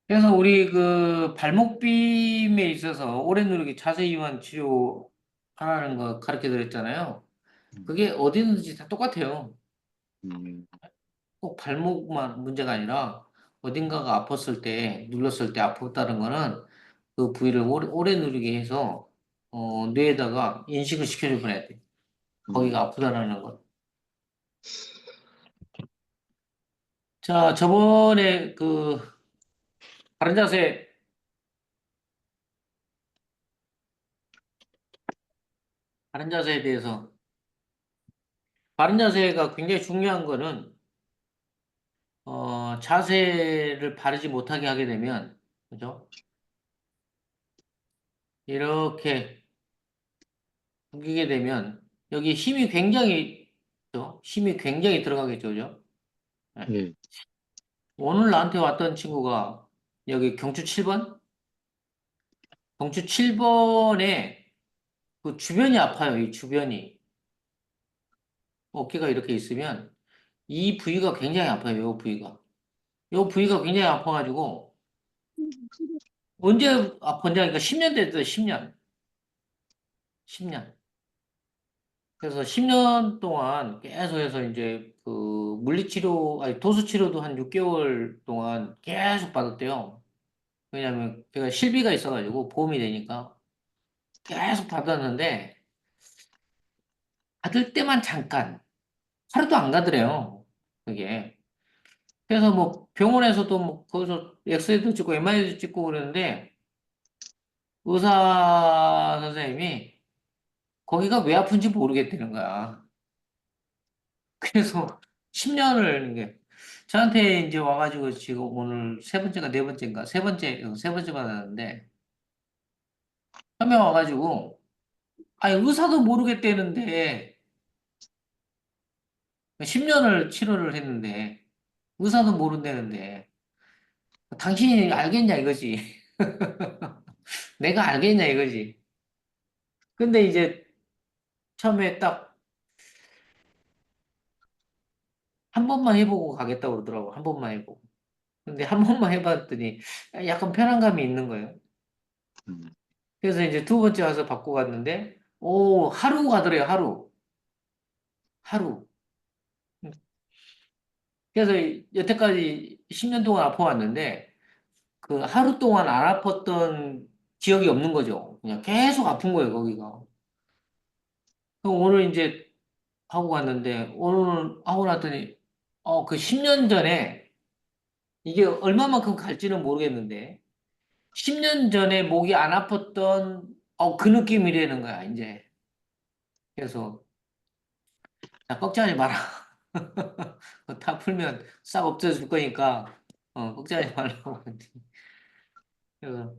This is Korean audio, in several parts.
그래서 우리 그 발목빔에 있어서 오래 누르기 자세 이완 치료하라는 거 가르쳐 드렸잖아요. 음, 그게 어디든지 다 똑같아요. 음, 꼭 발목만 문제가 아니라 어딘가가 아팠을 때, 눌렀을 때 아팠다는 거는 그 부위를 오래 누르게 해서 뇌에다가 인식을 시켜줘 버려야 돼. 거기가 음. 아프다라는 걸. 자, 저번에 그 바른 자세, 바른 자세에 대해서 바른 자세가 굉장히 중요한 거는 자세를 바르지 못하게 하게 되면, 그죠? 이렇게 당기게 되면, 여기 힘이 굉장히, 그죠? 힘이 굉장히 들어가겠죠, 그죠? 네. 예, 오늘 나한테 왔던 친구가 여기 경추 7번? 경추 7번에 그 주변이 아파요, 이 주변이. 어깨가 이렇게 있으면 이 부위가 굉장히 아파요, 이 부위가. 이 부위가 굉장히 아파가지고, 언제 아팠냐, 그러니까 10년 됐어요, 10년. 10년. 그래서 10년 동안 계속해서 이제 그 물리치료, 아니 도수치료도 한 6개월 동안 계속 받았대요. 왜냐면 제가 실비가 있어가지고 보험이 되니까 계속 받았는데 받을 때만 잠깐 하루도 안 가더래요. 그게. 그래서 뭐 병원에서도 뭐 거기서 엑스레이도 찍고 MRI도 찍고 그러는데 의사 선생님이 거기가 왜 아픈지 모르겠다는 거야. 그래서 10년을 이게 저한테 이제 와가지고 지금 오늘 세 번째가 네 번째인가 세 번째 받았는데 처음에 와가지고 아니 의사도 모르겠다는데 10년을 치료를 했는데 의사도 모른다는데 당신이 알겠냐 이거지. 내가 알겠냐 이거지. 근데 이제 처음에 딱 한 번만 해보고 가겠다고 그러더라고. 한 번만 해보고. 근데 한 번만 해봤더니 약간 편안감이 있는 거예요. 음, 그래서 이제 두 번째 와서 받고 갔는데, 오, 하루 가더래요, 하루. 하루. 그래서 여태까지 10년 동안 아파왔는데, 그 하루 동안 안 아팠던 기억이 없는 거죠. 그냥 계속 아픈 거예요, 거기가. 그럼 오늘 이제 하고 갔는데, 오늘 하고 났더니, 그 10년 전에, 이게 얼마만큼 갈지는 모르겠는데, 10년 전에 목이 안 아팠던, 그 느낌이라는 거야, 이제. 그래서, 자, 걱정하지 마라. 그거 다 풀면 싹 없어질 거니까, 걱정하지 말라고. 그래서,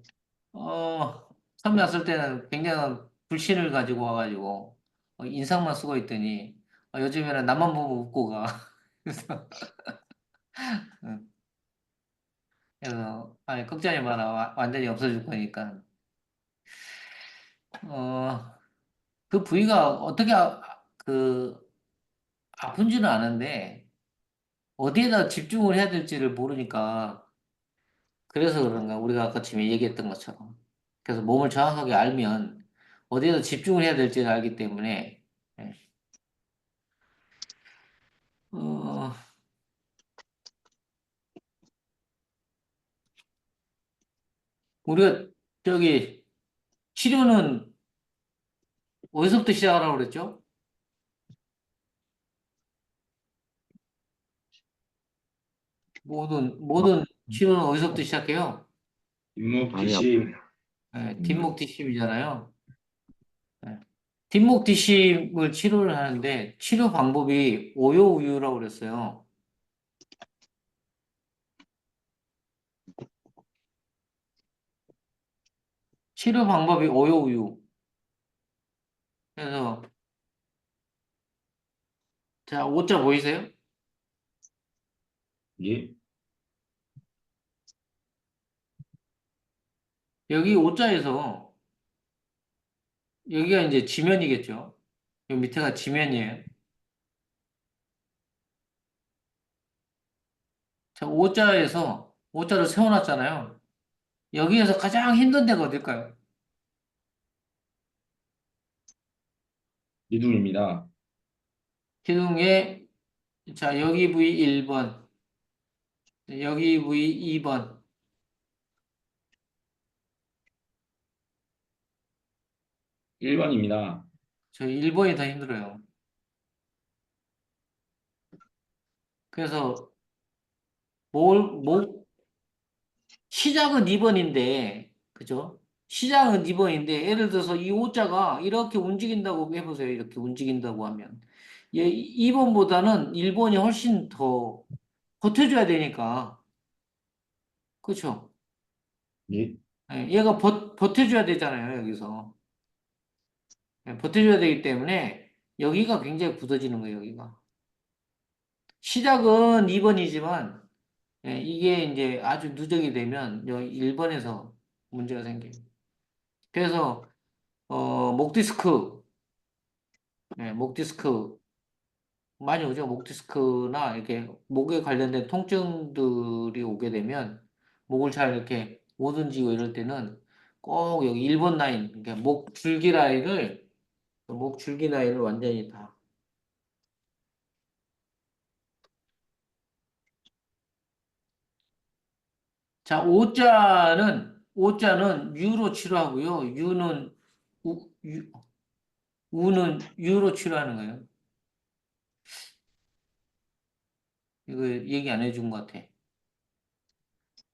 처음 났을 때는 굉장한 불신을 가지고 와가지고, 인상만 쓰고 있더니, 요즘에는 나만 보고 웃고 가. 그래서, 어, 아니, 걱정하지 마라. 완전히 없어질 거니까. 어, 그 부위가 어떻게, 아픈지는 아는데, 어디에다 집중을 해야 될지를 모르니까, 그래서 그런가, 우리가 아까 처음에 얘기했던 것처럼. 그래서 몸을 정확하게 알면 어디에서 집중을 해야 될지를 알기 때문에, 예. 어, 우리가 저기 치료는 어디서부터 시작하라고 그랬죠? 모든 치료는 어디서부터 시작해요? 많이 아프. 뒷목뒤심. 예, 뒷목 뒷심이잖아요. 예. 뒷목 뒷심을 치료를 하는데 치료 방법이 오요우유라고 그랬어요. 치료 방법이 오요우유. 그래서 자, 오자 보이세요? 예. 여기 오자에서 여기가 이제 지면이겠죠. 여기 밑에가 지면이에요. 자, 오자에서 오자를 세워놨잖아요. 여기에서 가장 힘든 데가 어딜까요? 이동입니다. 기둥에, 자, 여기 부위 1번, 여기 부위 2번. 1번입니다. 저 1번이 더 힘들어요. 그래서, 뭘, 시작은 2번인데, 그죠? 시작은 2번인데, 예를 들어서 이 오자가 이렇게 움직인다고 해보세요. 이렇게 움직인다고 하면. 2번보다는 1번이 훨씬 더 버텨줘야 되니까. 그쵸? 예. 예, 얘가 버텨줘야 되잖아요, 여기서. 예, 버텨줘야 되기 때문에 여기가 굉장히 굳어지는 거예요, 여기가. 시작은 2번이지만, 이게 이제 아주 누적이 되면 여기 1번에서 문제가 생겨요. 그래서, 목 디스크, 목 디스크 많이 오죠. 목 디스크나 이렇게 목에 관련된 통증들이 오게 되면 목을 잘 이렇게 못 움직이고 이럴 때는 꼭 여기 1번 라인, 그러니까 목 줄기 라인을 완전히 다. 자, 오자는 유로 치료하고요. 유, 우는 유로 치료하는 거예요. 이거 얘기 안 해준 것 같아.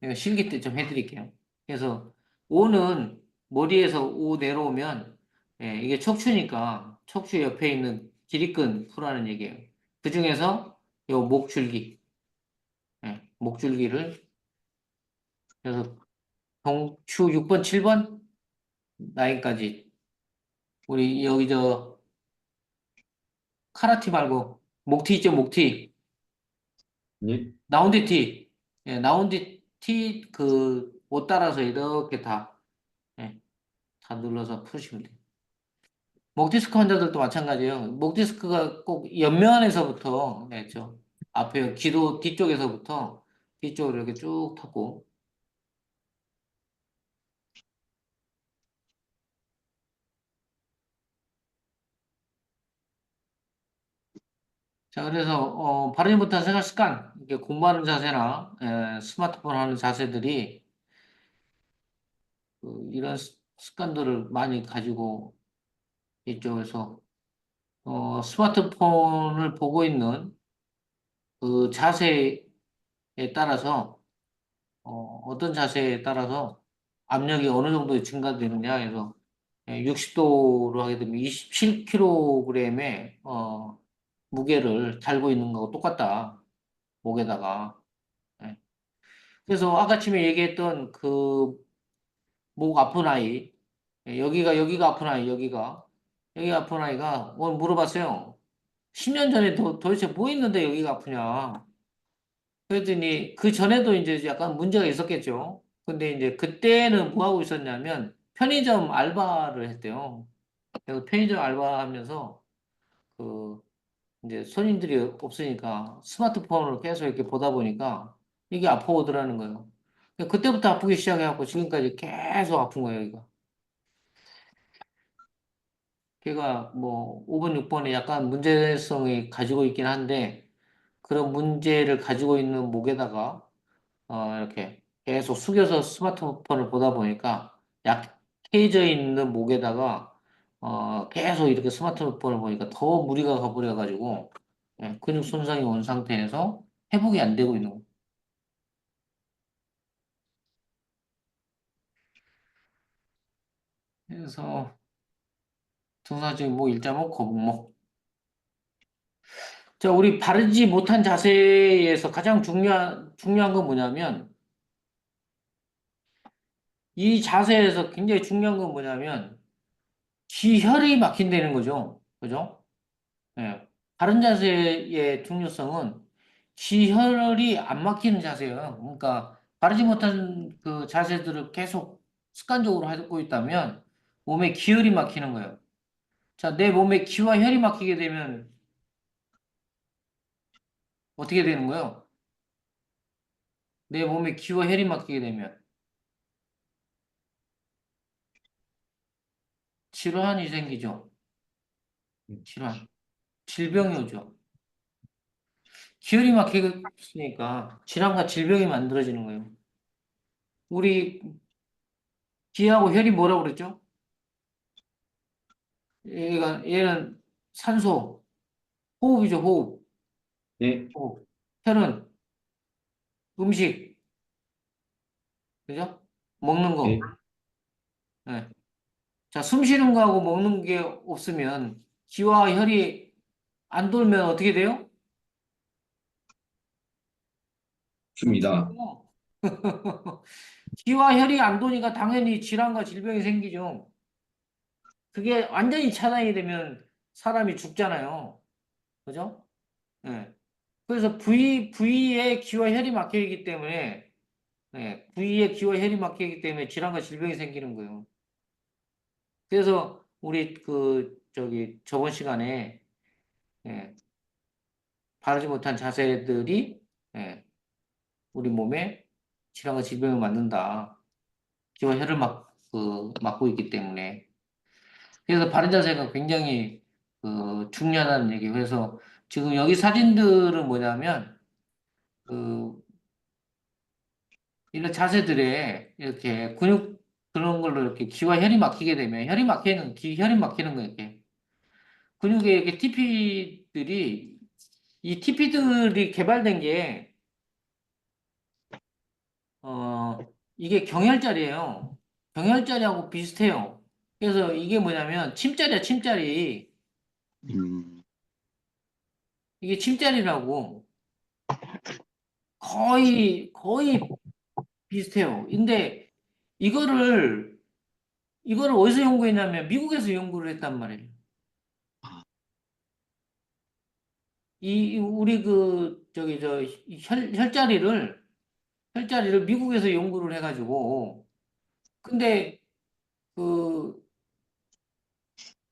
이거 실기 때 좀 해드릴게요. 그래서 오는 머리에서 오 내려오면 이게 척추니까 척추 옆에 있는 기립근 풀라는 얘기예요. 그 중에서 요 목줄기, 목줄기를 그래서 동추 6번, 7번 라인까지 우리 여기 저 카라티 말고 목티 있죠, 목티. 예. 나운디 티. 나운디 티 그 옷 따라서 이렇게 예, 다 눌러서 푸시면 돼요. 목 디스크 환자들도 마찬가지예요. 목 디스크가 꼭 옆면에서부터 죠 앞에 기도 뒤쪽에서부터 뒤쪽으로 이렇게 쭉 타고. 자, 그래서 바르지 못한 생활 습관, 이렇게 공부하는 자세나 스마트폰 하는 자세들이 이런 습관들을 많이 가지고 있죠. 그래서 스마트폰을 보고 있는 그 자세에 따라서 어떤 자세에 따라서 압력이 어느 정도 증가되느냐 해서 60도로 하게 되면 27kg의 무게를 달고 있는 거하고 똑같다. 목에다가. 예. 그래서 아까쯤에 얘기했던 그 목 아픈 아이, 여기가 아픈 아이, 여기가 아픈 아이가 오늘 물어봤어요. 10년 전에 도대체 뭐 했는데 여기가 아프냐. 그랬더니 그 전에도 이제 약간 문제가 있었겠죠. 근데 이제 그때는 뭐 하고 있었냐면 편의점 알바를 했대요. 그래서 편의점 알바하면서 그 이제 손님들이 없으니까 스마트폰을 계속 이렇게 보다 보니까 이게 아파오더라는 거예요. 그때부터 아프기 시작해갖고 지금까지 계속 아픈 거예요, 이거. 걔가 뭐 5번, 6번에 약간 문제성이 가지고 있긴 한데 그런 문제를 가지고 있는 목에다가 이렇게 계속 숙여서 스마트폰을 보다 보니까 약해져 있는 목에다가 계속 이렇게 스마트폰을 보니까 더 무리가 가버려가지고 근육 손상이 온 상태에서 회복이 안 되고 있는 거예요. 그래서 등사증이 뭐 일자목, 거북목. 자, 우리 바르지 못한 자세에서 가장 중요한 건 뭐냐면 이 자세에서 굉장히 중요한 건 뭐냐면 기혈이 막힌다는 거죠. 그죠? 예. 바른 자세의 중요성은 기혈이 안 막히는 자세예요. 그러니까 바르지 못한 그 자세들을 계속 습관적으로 하고 있다면 몸에 기혈이 막히는 거예요. 자, 내 몸에 기와 혈이 막히게 되면 어떻게 되는 거예요? 내 몸에 기와 혈이 막히게 되면 질환이 생기죠. 음. 질환. 질병이 오죠. 기혈이 막히니까 질환과 질병이 만들어지는 거예요. 우리 기하고 혈이 뭐라고 그랬죠? 얘는 산소, 호흡이죠, 호흡. 예, 호흡. 혈은 음식, 그죠? 먹는 거. 예, 네. 자, 숨 쉬는 거하고 먹는 게 없으면 기와 혈이 안 돌면 어떻게 돼요? 줍니다. 죽죠. 기와 혈이 안 도니까 당연히 질환과 질병이 생기죠. 그게 완전히 차단이 되면 사람이 죽잖아요. 그죠? 예. 그래서 부위에 기와 혈이 막혀 있기 때문에, 예, 부위에 기와 혈이 막혀 있기 때문에 질환과 질병이 생기는 거예요. 그래서 우리 저번 시간에, 예, 바르지 못한 자세들이, 예, 우리 몸에 질환과 질병을 만든다. 기와 혈을 막고 있기 때문에. 그래서 바른 자세가 굉장히 중요하다는 얘기예요. 그래서 지금 여기 사진들은 뭐냐면 그 이런 자세들에 이렇게 근육 그런 걸로 이렇게 기와 혈이 막히게 되면 혈이 막히는 거예요. 이렇게 근육에 이렇게 이 TP들이 개발된 게 이게 경혈자리예요. 경혈자리하고 비슷해요. 그래서 이게 뭐냐면 침자리야, 침자리. 음, 이게 침자리라고 거의 비슷해요. 근데 이거를 이거를 어디서 연구했냐면 미국에서 연구를 했단 말이에요. 아, 우리 이 혈자리를 미국에서 연구를 해가지고 근데 그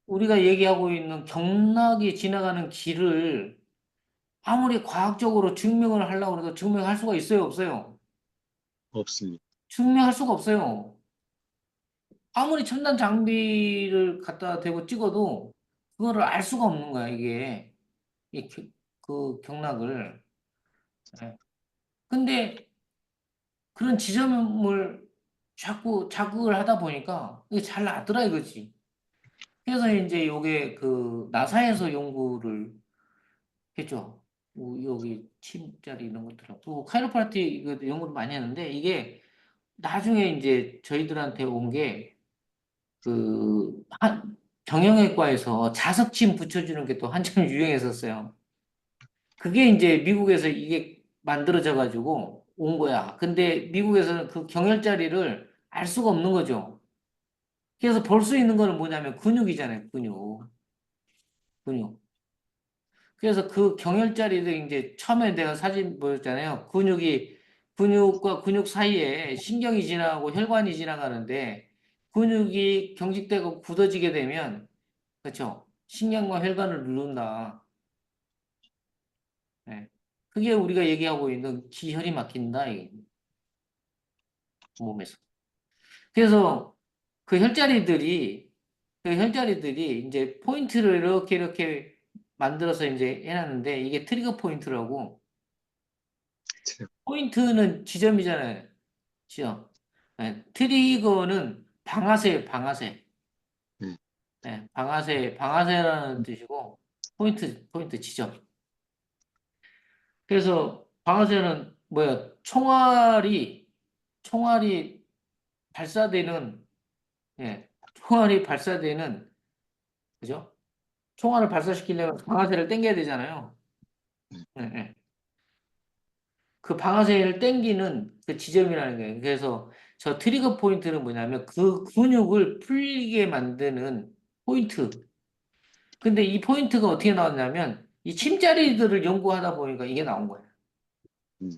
우리가 얘기하고 있는 경락이 지나가는 길을 아무리 과학적으로 증명을 하려고 해도 증명할 수가 있어요, 없어요? 없습니다. 증명할 수가 없어요. 아무리 첨단 장비를 갖다 대고 찍어도 그거를 알 수가 없는 거야, 이게. 이 경락을. 예. 근데 그런 지점을 자꾸 자극을 하다 보니까 이게 잘 나더라 이거지. 그래서 이제 요게 나사에서 연구를 했죠. 여기 침자리 이런 것들하고 카이로프라틱 이거 연구를 많이 했는데 이게 나중에 이제 저희들한테 온 게 경영외과에서 자석침 붙여주는 게 또 한참 유행했었어요. 그게 이제 미국에서 이게 만들어져 가지고 온 거야. 근데 미국에서는 그 경혈자리를 알 수가 없는 거죠. 그래서 볼 수 있는 거는 뭐냐면 근육이잖아요. 근육. 그래서 그 경혈자리를 이제 처음에 내가 사진 보였잖아요. 근육과 근육 사이에 신경이 지나가고 혈관이 지나가는데 근육이 경직되고 굳어지게 되면 그렇죠. 신경과 혈관을 누른다. 예. 그게 우리가 얘기하고 있는 기혈이 막힌다. 이 몸에서. 그래서 그 혈자리들이 그 혈자리들이 이제 포인트를 이렇게 만들어서 이제 해놨는데 이게 트리거 포인트라고 제- 포인트는 지점이잖아요. 지점. 네, 트리거는 방아쇠. 네, 네, 방아쇠라는 뜻이고 포인트 지점. 그래서 방아쇠는 뭐야? 총알이 발사되는 총알이 발사되는 그죠? 총알을 발사시키려면 방아쇠를 당겨야 되잖아요. 네, 예, 예. 그 방아쇠를 당기는 그 지점이라는 거예요. 그래서 저 트리거 포인트는 뭐냐면 그 근육을 풀리게 만드는 포인트. 근데 이 포인트가 어떻게 나왔냐면 이 침자리들을 연구하다 보니까 이게 나온 거예요. 음,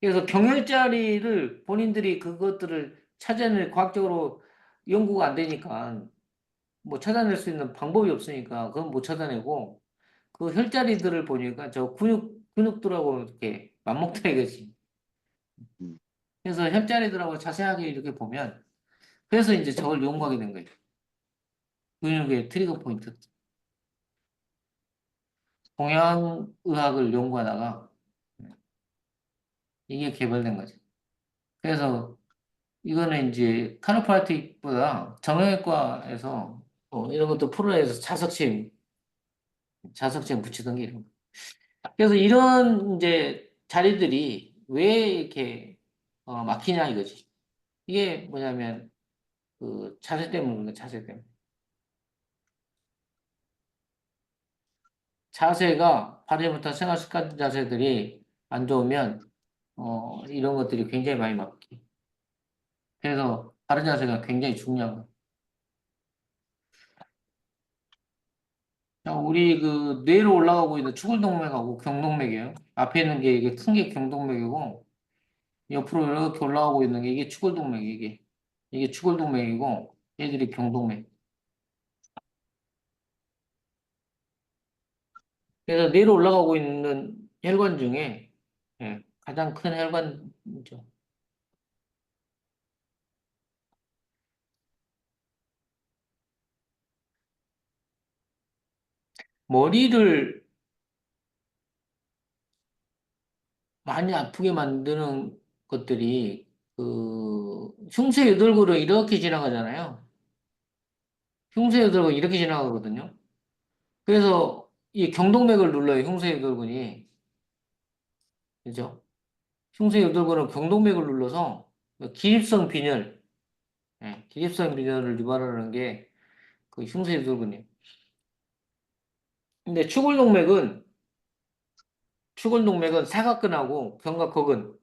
그래서 경혈자리를 본인들이 그것들을 찾아낼 과학적으로 연구가 안 되니까 뭐 찾아낼 수 있는 방법이 없으니까 그건 못 찾아내고 그 혈자리들을 보니까 저 근육들하고 이렇게 맞먹더라 이거지. 음. 그래서 혈자리들하고 자세하게 이렇게 보면 그래서 이제 저걸 연구하게 된 거예요. 근육의 트리거 포인트. 동양의학을 연구하다가 이게 개발된 거죠. 그래서 이거는 이제 카르파틱보다 정형외과에서 이런 것도 풀어내서 자석심 붙이던 게 이런 거. 그래서 이런 이제 자리들이 왜 이렇게 막히냐 이거지. 이게 뭐냐면 그 자세 때문에 그런 거 자세 때문에. 자세가 바르지못한 생활 습관 자세들이 안 좋으면 이런 것들이 굉장히 많이 막히. 그래서 바른 자세가 굉장히 중요한 거예요. 자, 우리 그 뇌로 올라가고 있는 추골동맥하고 경동맥이에요. 앞에 있는 게 이게 큰 게 경동맥이고 옆으로 이렇게 올라가고 있는 게 이게 추골동맥 이게 추골동맥이고 얘들이 경동맥. 그래서 뇌로 올라가고 있는 혈관 중에 가장 큰 혈관이죠. 머리를 많이 아프게 만드는 것들이 그 흉쇄유돌구로 이렇게 지나가잖아요. 흉쇄유돌구 이렇게 지나가거든요. 그래서 이 경동맥을 눌러요. 흉쇄유돌근이. 그죠? 흉쇄유돌근은 경동맥을 눌러서 기립성 빈혈, 기립성 빈혈을 유발하는 게 그 흉쇄유돌근이에요. 근데 추골동맥은 사각근하고 견갑골근.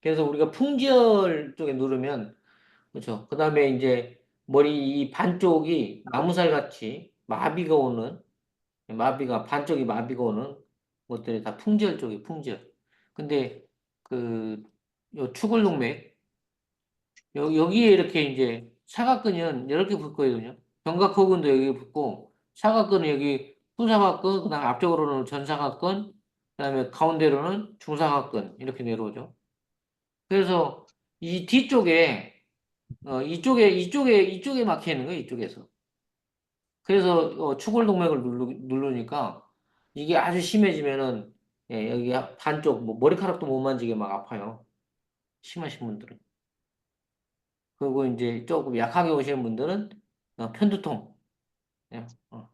그래서 우리가 풍지혈 쪽에 누르면 그렇죠. 그다음에 이제 머리 이 반쪽이 나무살 같이 반쪽이 마비가 오는 것들이 다 풍지혈 쪽이 풍지혈. 근데 그 요 추골동맥 여기에 이렇게 이제 사각근은 이렇게 붙거든요. 견갑호근도 여기 붙고 사각근은 여기 후사각근, 그다음 앞쪽으로는 전사각근, 그다음에 가운데로는 중사각근 이렇게 내려오죠. 그래서 이 뒤쪽에 이쪽에 막혀 있는 거예요. 이쪽에서. 그래서 추골동맥을 누르니까 이게 아주 심해지면은 여기 반쪽 뭐 머리카락도 못 만지게 막 아파요. 심하신 분들은. 그리고 이제 조금 약하게 오시는 분들은 편두통.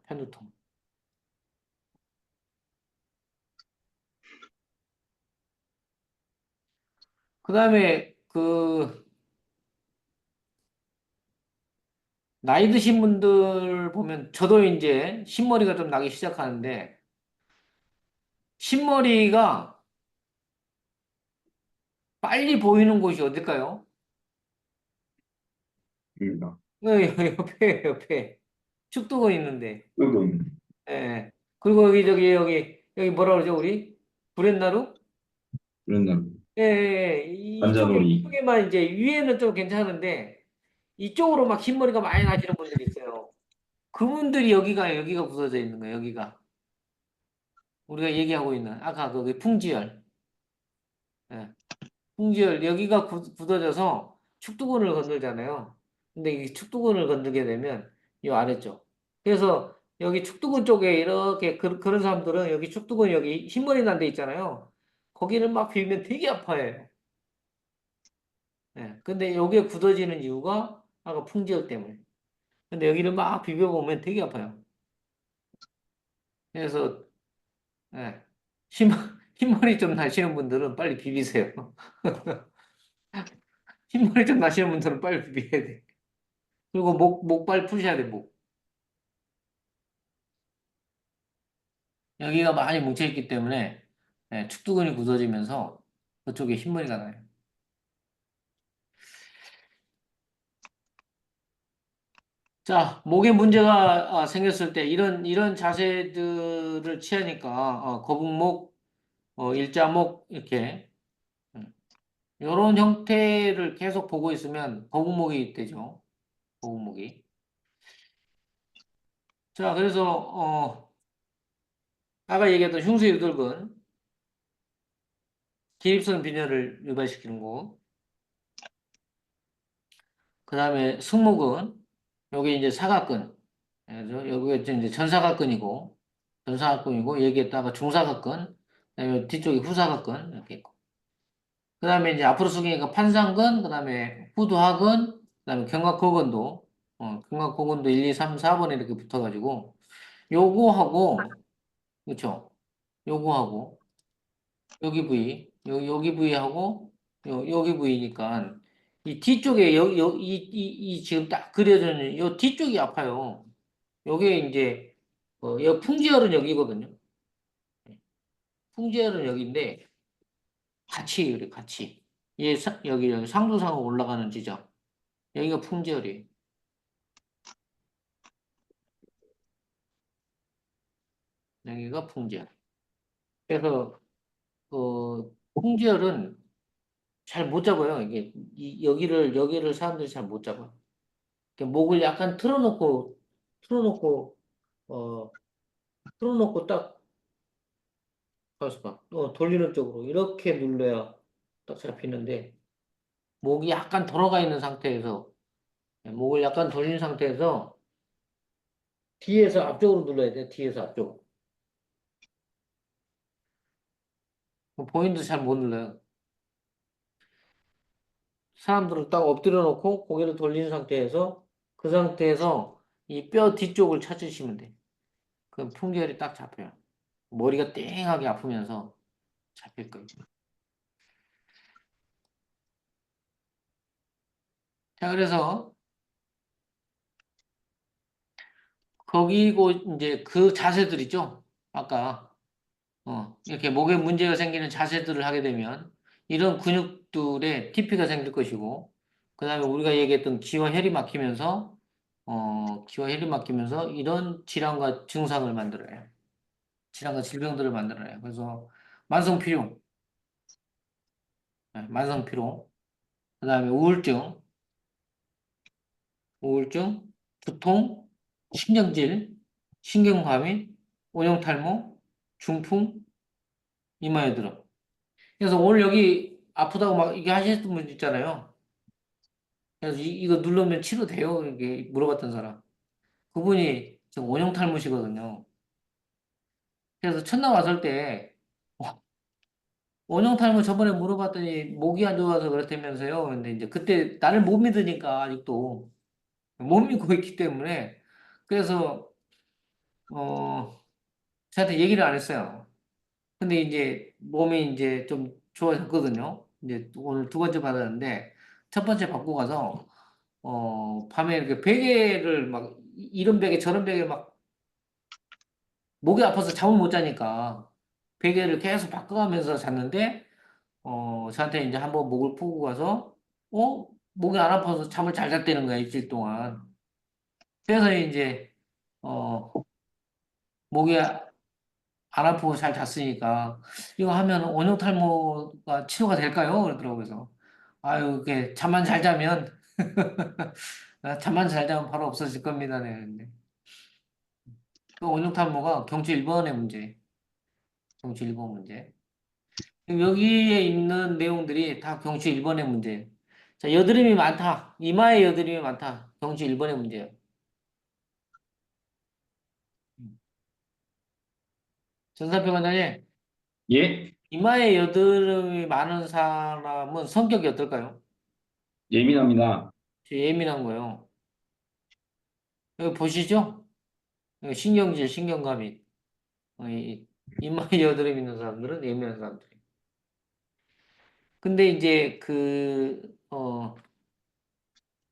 편두통. 그다음에 그 나이 드신 분들 보면 저도 이제 흰머리가 좀 나기 시작하는데 흰머리가 빨리 보이는 곳이 어딜까요? 입니다. 옆에 축도가 있는데. 끄금. 예. 그리고 여기 뭐라 그러죠 우리? 구렛나루? 그런 날. 이쪽에, 관자놀이. 이쪽에만 이제 위에는 좀 괜찮은데 이쪽으로 막 흰머리가 많이 나시는 분들이 있어요. 그분들이 여기가 굳어져 있는 거예요. 여기가 우리가 얘기하고 있는 아까 거기 풍지열, 예. 풍지열 여기가 굳어져서 축두근을 건들잖아요. 근데 이 축두근을 건들게 되면 이 아래쪽. 그래서 여기 축두근 쪽에 이렇게 그런 사람들은 여기 축두근 여기 흰머리 난 데 있잖아요. 거기를 막 빌면 되게 아파해요. 예. 근데 여기에 굳어지는 이유가 아까 풍지열 때문에. 근데 여기를 막 비벼보면 되게 아파요. 그래서 예. 흰, 흰머리 좀 나시는 분들은 빨리 비비세요. 흰머리 좀 나시는 분들은 빨리 비벼야 돼. 그리고 목발 푸셔야 돼, 목. 여기가 많이 뭉쳐있기 때문에 축두근이 굳어지면서 그쪽에 흰머리가 나요. 자, 목에 문제가 생겼을 때 이런 자세들을 취하니까 거북목, 일자목 이렇게 이런 형태를 계속 보고 있으면 거북목이 되죠. 거북목이. 자, 그래서 아까 얘기했던 흉쇄유돌근 기립성 빈혈을 유발시키는 거. 그 다음에 승모근. 여기 이제 사각근. 그래서 여기가 이제 전사각근이고, 여기에다가 중사각근, 그다음에 뒤쪽이 후사각근, 이렇게 있고. 그 다음에 이제 앞으로 숙이니까 판상근, 그 다음에 후두하근, 그 다음에 견갑골근도, 견갑골근도 1, 2, 3, 4번에 이렇게 붙어가지고, 요거하고, 그쵸? 요거하고, 여기 부위, 여기 부위하고, 여기 부위니까, 이 뒤쪽에, 이 지금 딱 그려져 있는 요 뒤쪽이 아파요. 요게 이제, 여 풍지열은 여기거든요. 풍지열은 여기인데, 같이, 그래, 같이. 여기 상두상으로 올라가는 지점. 여기가 풍지열이에요. 여기가 풍지열. 그래서, 풍지열은 잘 못 잡아요. 이게, 여기를 사람들이 잘 못 잡아. 이렇게 목을 약간 틀어놓고, 어, 틀어놓고 딱, 가서 봐. 돌리는 쪽으로. 이렇게 눌러야 딱 잡히는데, 목이 약간 돌아가 있는 상태에서, 목을 약간 돌린 상태에서, 뒤에서 앞쪽으로 눌러야 돼. 뒤에서 앞쪽. 본인도 잘 못 눌러요. 사람들은 딱 엎드려 놓고 고개를 돌린 상태에서 그 상태에서 이 뼈 뒤쪽을 찾으시면 돼. 그럼 풍계열이 딱 잡혀요. 머리가 띵하게 아프면서 잡힐 거예요. 자, 그래서 거기고 이제 그 자세들 있죠? 아까 이렇게 목에 문제가 생기는 자세들을 하게 되면 이런 근육들의 TP가 생길 것이고 그다음에 우리가 얘기했던 기와 혈이 막히면서 기와 혈이 막히면서 이런 질환과 증상을 만들어요. 질환과 질병들을 만들어내요. 그래서 만성피로, 만성피로, 그 다음에 우울증, 두통, 신경질, 신경과민, 온형탈모, 중풍, 이마에드럼. 그래서 오늘 여기 아프다고 막 이게 하셨던 분 있잖아요. 그래서 이거 누르면 치료돼요? 이렇게 물어봤던 사람. 그분이 지금 온형탈모시거든요. 그래서 첫날 왔을 때 원형탈모 저번에 물어봤더니 목이 안 좋아서 그렇다면서요. 근데 이제 그때 나를 못 믿으니까 아직도 못 믿고 있기 때문에 그래서 어 저한테 얘기를 안 했어요. 근데 이제 몸이 이제 좀 좋아졌거든요. 이제 오늘 두 번째 받았는데 첫 번째 받고 가서 밤에 이렇게 베개를 막 이런 베개 저런 베개 막 목이 아파서 잠을 못 자니까 베개를 계속 바꿔가면서 잤는데 저한테 이제 한번 목을 푸고 가서, 목이 안 아파서 잠을 잘 잤다는 거야, 일주일 동안. 그래서 이제, 어, 목이 안 아프고 잘 잤으니까, 이거 하면 원형탈모가 치료가 될까요? 그러더라고요. 그래서, 아유, 이게 잠만 잘 자면, 잠만 잘 자면 바로 없어질 겁니다. 네. 근데 그 원형탈모가 경추 1번의 문제, 경추 1번 문제. 여기에 있는 내용들이 다 경추 1번의 문제예요. 자, 여드름이 많다. 이마에 여드름이 많다. 경추 1번의 문제예요. 전사표 관장님, 예, 이마에 여드름이 많은 사람은 성격이 어떨까요? 예민합니다. 예민한 거예요. 여기 보시죠? 여기 신경질, 신경감이. 이마에 여드름 있는 사람들은 예민한 사람들이. 근데 이제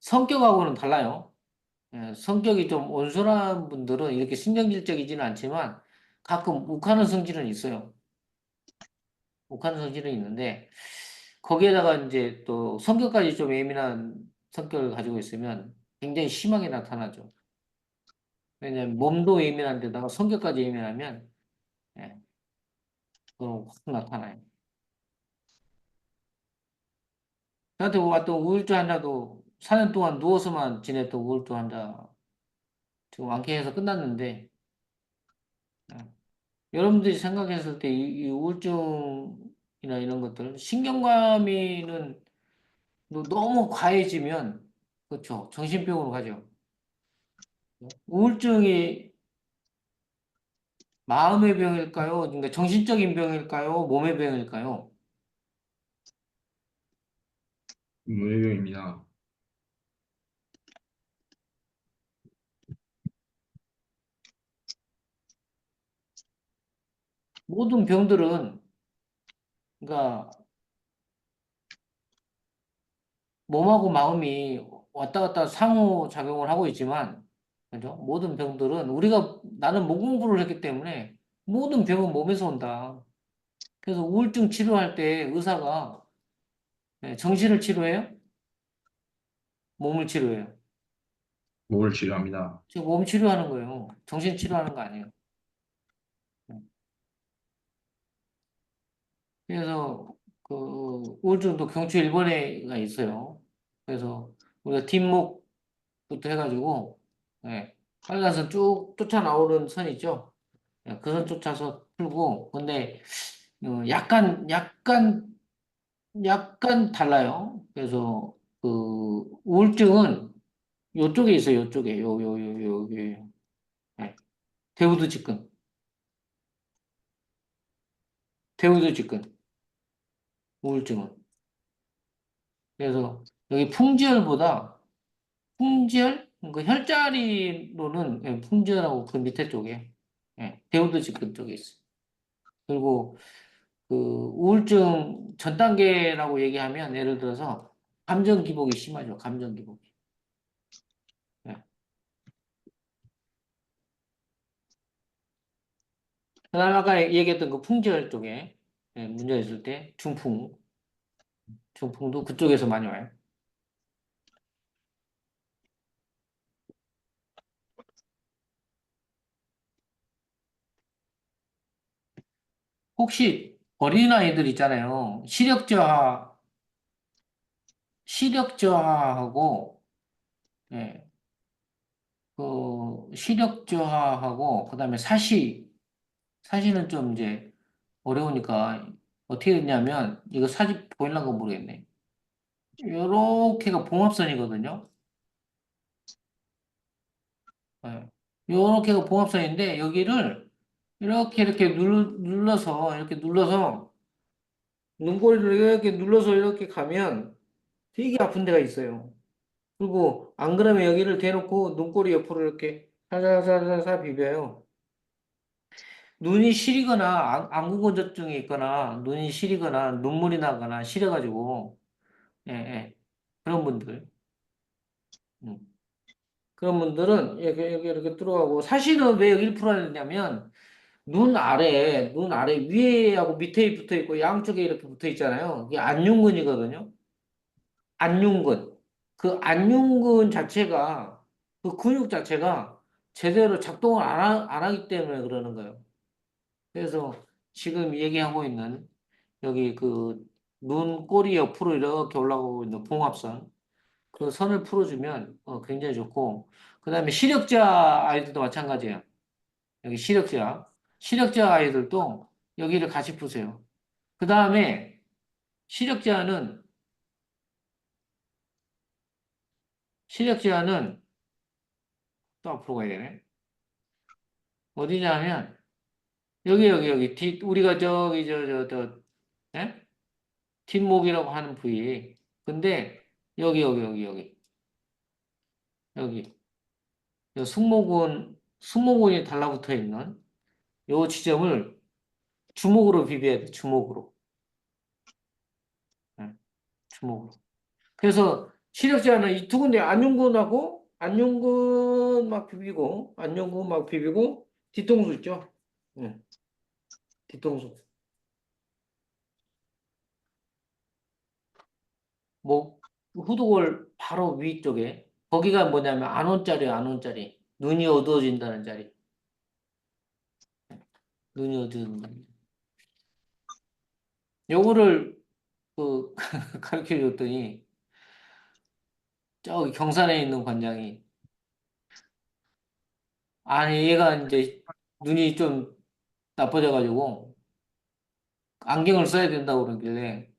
성격하고는 달라요. 성격이 좀 온순한 분들은 이렇게 신경질적이지는 않지만 가끔 욱하는 성질은 있어요. 욱하는 성질은 있는데 거기에다가 이제 또 성격까지 좀 예민한 성격을 가지고 있으면 굉장히 심하게 나타나죠. 왜냐면 몸도 예민한데다가 성격까지 예민하면 예, 그럼 확 나타나요. 저한테 왔던 우울증 환자도 4년 동안 누워서만 지냈던 우울증 환자 지금 완쾌해서 끝났는데 예, 여러분들이 생각했을 때 이 우울증이나 이런 것들 신경과민은 너무 과해지면 그렇죠. 정신병으로 가죠. 우울증이 마음의 병일까요? 그러니까 정신적인 병일까요? 몸의 병일까요? 문해병입니다. 모든 병들은 그러니까 몸하고 마음이 왔다 갔다 상호작용을 하고 있지만, 그죠? 모든 병들은 나는 몸 공부를 했기 때문에 모든 병은 몸에서 온다. 그래서 우울증 치료할 때 의사가 정신을 치료해요? 몸을 치료해요? 몸을 치료합니다. 지금 몸 치료하는 거예요. 정신 치료하는 거 아니에요. 그래서 그 우울증도 경추 1번에가 있어요. 그래서 우리가 뒷목부터 해가지고 빨간 선 쭉 쫓아 나오는 선 있죠. 그 선 쫓아서 풀고 근데 약간 달라요. 그래서 그 우울증은 요쪽에 있어요. 요쪽에 요 대우두 측근 대우두 측근 우울증은 그래서 여기 풍지열 그 혈자리로는 풍지열하고 그 밑에 쪽에 대우두 측근 쪽에 있어요. 그리고 그 우울증 전 단계라고 얘기하면 예를 들어서 감정 기복이 심하죠. 감정 기복이. 예. 그다음에 아까 얘기했던 그 풍절 쪽에 문제가 있을 때 중풍도 그쪽에서 많이 와요. 혹시 어린아이들 있잖아요. 시력 저하하고 예, 그 시력 저하하고 그다음에 사시는 좀 이제 어려우니까 어떻게 됐냐면 이거 사진 보일란가 모르겠네. 요렇게가 봉합선이거든요. 예. 요렇게가 봉합선인데 여기를 이렇게 눌러서 눈꼬리를 이렇게 눌러서 이렇게 가면 되게 아픈 데가 있어요. 그리고 안 그러면 여기를 대놓고 눈꼬리 옆으로 이렇게 살살살살 비벼요. 눈이 시리거나 안구건조증이 있거나 눈이 시리거나 눈물이 나거나 시려가지고 예. 그런 분들 음. 그런 분들은 이렇게 들어가고 사실은 왜 여기를 풀어야 되냐면 눈 아래 위에하고 밑에 붙어 있고 양쪽에 이렇게 붙어 있잖아요. 이게 안윤근이거든요. 안윤근. 그 안윤근 자체가 그 근육 자체가 제대로 작동을 안 하기 때문에 그러는 거예요. 그래서 지금 얘기하고 있는 여기 그 눈꼬리 옆으로 이렇게 올라가고 있는 봉합선 그 선을 풀어주면 굉장히 좋고 그다음에 시력자 아이들도 마찬가지예요. 여기 시력자 아이들도 여기를 같이 푸세요. 그다음에 시력자는 시력자는 또 앞으로 가야 되네. 어디냐면 여기 우리가 저기 예? 뒷목이라고 하는 부위. 근데 여기 요 승모근이 달라붙어 있는 요 지점을 주먹으로 비벼야 돼. 주먹으로. 예, 주먹으로. 그래서 시력자는 이 두 군데 안윤근 막 비비고 뒤통수 있죠? 예, 뒤통수. 목 후두골 바로 위쪽에 거기가 뭐냐면 안원자리야 안원자리. 눈이 어두워진다는 자리. 눈이 어두워진다는 자리. 요거를 그 가르쳐 줬더니 저기 경산에 있는 관장이 아니 얘가 이제 눈이 좀 나빠져가지고 안경을 써야 된다고 그러길래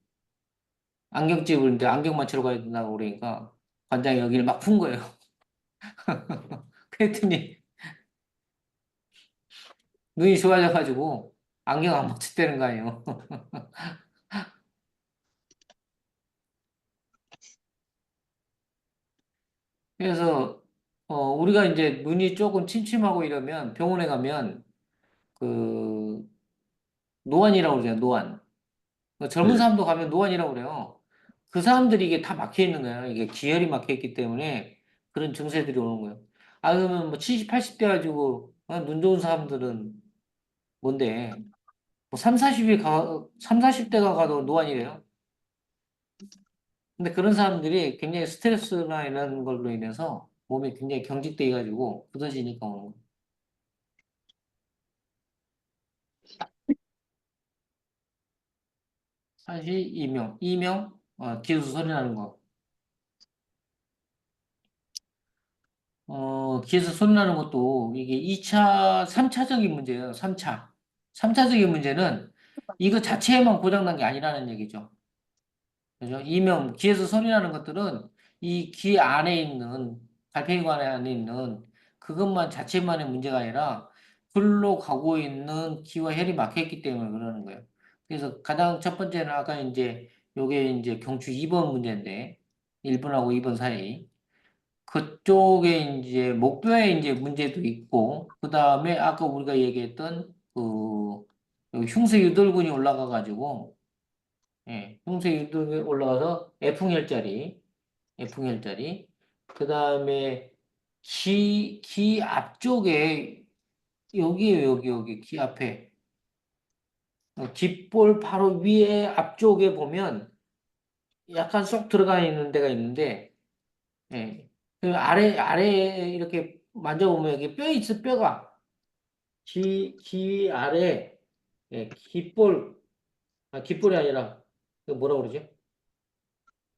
안경집을 이제 안경 맞추러 가야 된다고 그러니까 관장이 여기를 막 푼 거예요. 그랬더니 눈이 좋아져가지고 안경 안 벗었다는 거 아니에요. 그래서 우리가 이제 눈이 조금 침침하고 이러면 병원에 가면 그 노안이라고 그러잖아요. 노안. 그 젊은 네. 사람도 가면 노안이라고 그래요. 그 사람들이 이게 다 막혀 있는 거예요. 이게 기혈이 막혀 있기 때문에 그런 증세들이 오는 거예요. 아, 그러면 뭐 70, 80대 가지고 눈 좋은 사람들은 뭔데? 뭐 40대가 가도 노안이래요. 근데 그런 사람들이 굉장히 스트레스나 이런 걸로 인해서 몸이 굉장히 경직돼 가지고 굳어지니까 오는 거예요. 사실 이명, 기어서 소리 나는 거. 기에서 소리 나는 것도 이게 2차, 3차적인 문제예요. 3차. 3차적인 문제는 이거 자체에만 고장난 게 아니라는 얘기죠. 그죠? 귀에서 소리 나는 것들은 이 귀 안에 있는, 달팽이관 안에 있는 그것만 자체만의 문제가 아니라 글로 가고 있는 귀와 혈이 막혀 있기 때문에 그러는 거예요. 그래서 가장 첫 번째는 아까 이제 요게 이제 경추 2번 문제인데 1번하고 2번 사이. 그쪽에 이제 목표에 이제 문제도 있고, 그 다음에 아까 우리가 얘기했던 여기 흉쇄 유돌근이 올라가 가지고, 예, 흉쇄 유돌근이 올라가서 F혈자리, 그 다음에 귀 앞쪽에 여기에요, 여기 귀 앞에 귓볼 바로 위에 앞쪽에 보면 약간 쏙 들어가 있는 데가 있는데, 예, 그 아래 이렇게 만져보면 여기 뼈 있어, 뼈가. 귀 아래, 예, 귓볼이 아니라, 그 뭐라 그러죠?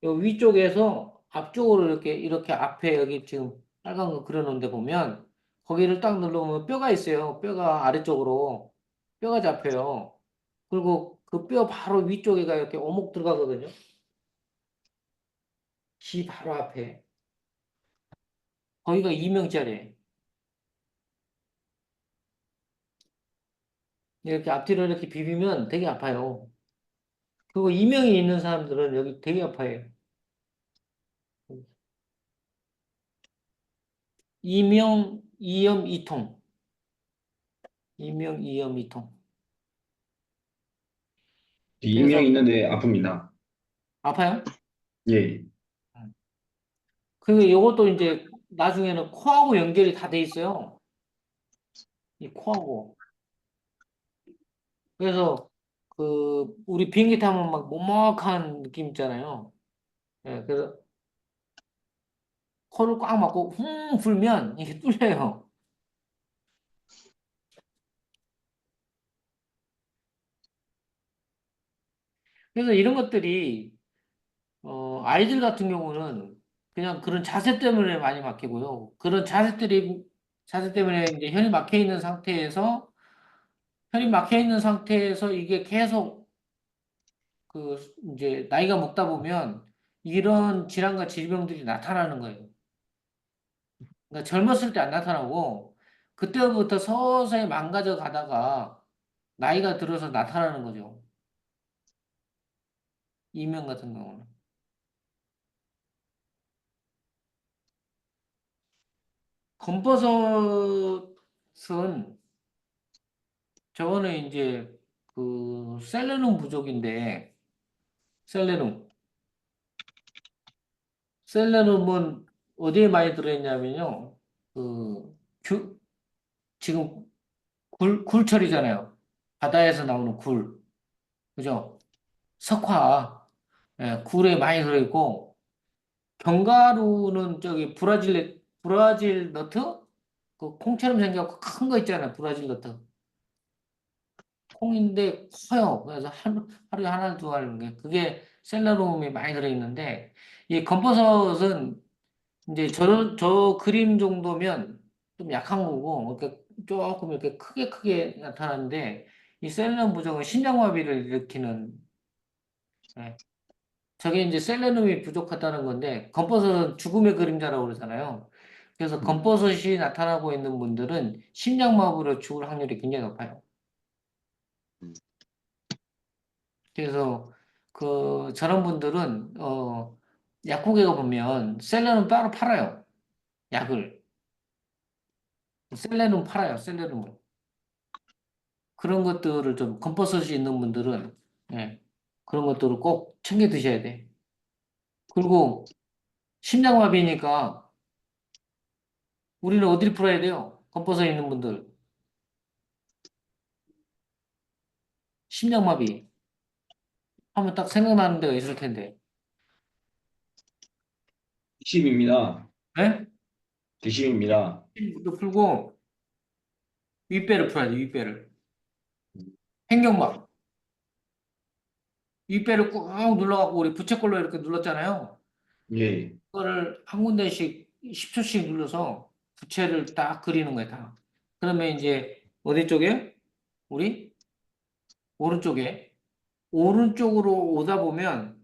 요 위쪽에서 앞쪽으로 이렇게 앞에 여기 지금 빨간 거 그려놓은 데 보면, 거기를 딱 눌러보면 뼈가 있어요. 뼈가 아래쪽으로, 뼈가 잡혀요. 그리고 그 뼈 바로 위쪽에가 이렇게 오목 들어가거든요. 귀 바로 앞에. 거기가 이명짜리예요. 이렇게 앞뒤로 이렇게 비비면 되게 아파요. 그리고 이명이 있는 사람들은 여기 되게 아파요. 이명, 이염, 이통. 이명, 이염, 이통. 이명 그래서 있는데 아픕니다. 아파요? 예. 그리고 이것도 이제 나중에는 코하고 연결이 다 돼 있어요. 이 코하고. 그래서 우리 비행기 타면 막 먹먹한 느낌 있잖아요. 예, 그래서 코를 꽉 막고 쿵 불면 이게 뚫려요. 그래서 이런 것들이 아이들 같은 경우는 그냥 그런 자세 때문에 많이 막히고요. 그런 자세 때문에 이제 혈이 막혀 있는 상태에서 이게 계속 이제 나이가 먹다 보면 이런 질환과 질병들이 나타나는 거예요. 그러니까 젊었을 때 안 나타나고 그때부터 서서히 망가져 가다가 나이가 들어서 나타나는 거죠. 이명 같은 경우는. 검버섯은 저거는 이제 셀레늄 부족인데 셀레늄 셀레늄은 어디에 많이 들어있냐면요 그 지금 굴철이잖아요. 바다에서 나오는 굴, 그죠? 석화, 예, 굴에 많이 들어있고 견과류는 저기 브라질 너트 그 콩처럼 생겨서 큰 거 있잖아요. 브라질 너트 콩인데 커요. 그래서 하루에 하나 두 알인 게 그게 셀레늄이 많이 들어있는데 이 검버섯은 이제 저 그림 정도면 좀 약한 거고 이렇게 조금 이렇게 크게 나타나는데 이 셀레늄 부족은 신장마비를 일으키는 예. 저게 이제 셀레늄이 부족하다는 건데 검버섯은 죽음의 그림자라고 그러잖아요. 그래서 음. 검버섯이 나타나고 있는 분들은 심장마비로 죽을 확률이 굉장히 높아요. 음. 그래서 저런 분들은 약국에 가보면 셀러는 따로 팔아요. 약을. 셀레늄 팔아요. 셀레늄을. 그런 것들을 좀 검버섯이 있는 분들은 예, 그런 것들을 꼭 챙겨 드셔야 돼. 그리고 심장마비니까 우리는 어디를 풀어야 돼요? 검버섯 있는 분들. 심장마비 하면 딱 생각나는 데가 있을 텐데. 뒷심입니다. 예? 뒷심입니다. 도 풀고 윗배를 풀어야 돼. 윗배를. 음. 횡격막. 윗배를 꾹 눌러갖고 우리 부채꼴로 이렇게 눌렀잖아요. 예. 그거를 한 군데씩 10초씩 눌러서 부채를 딱 그리는 거야, 다. 그러면 이제 어디 쪽에? 우리 오른쪽에. 오른쪽으로 오다 보면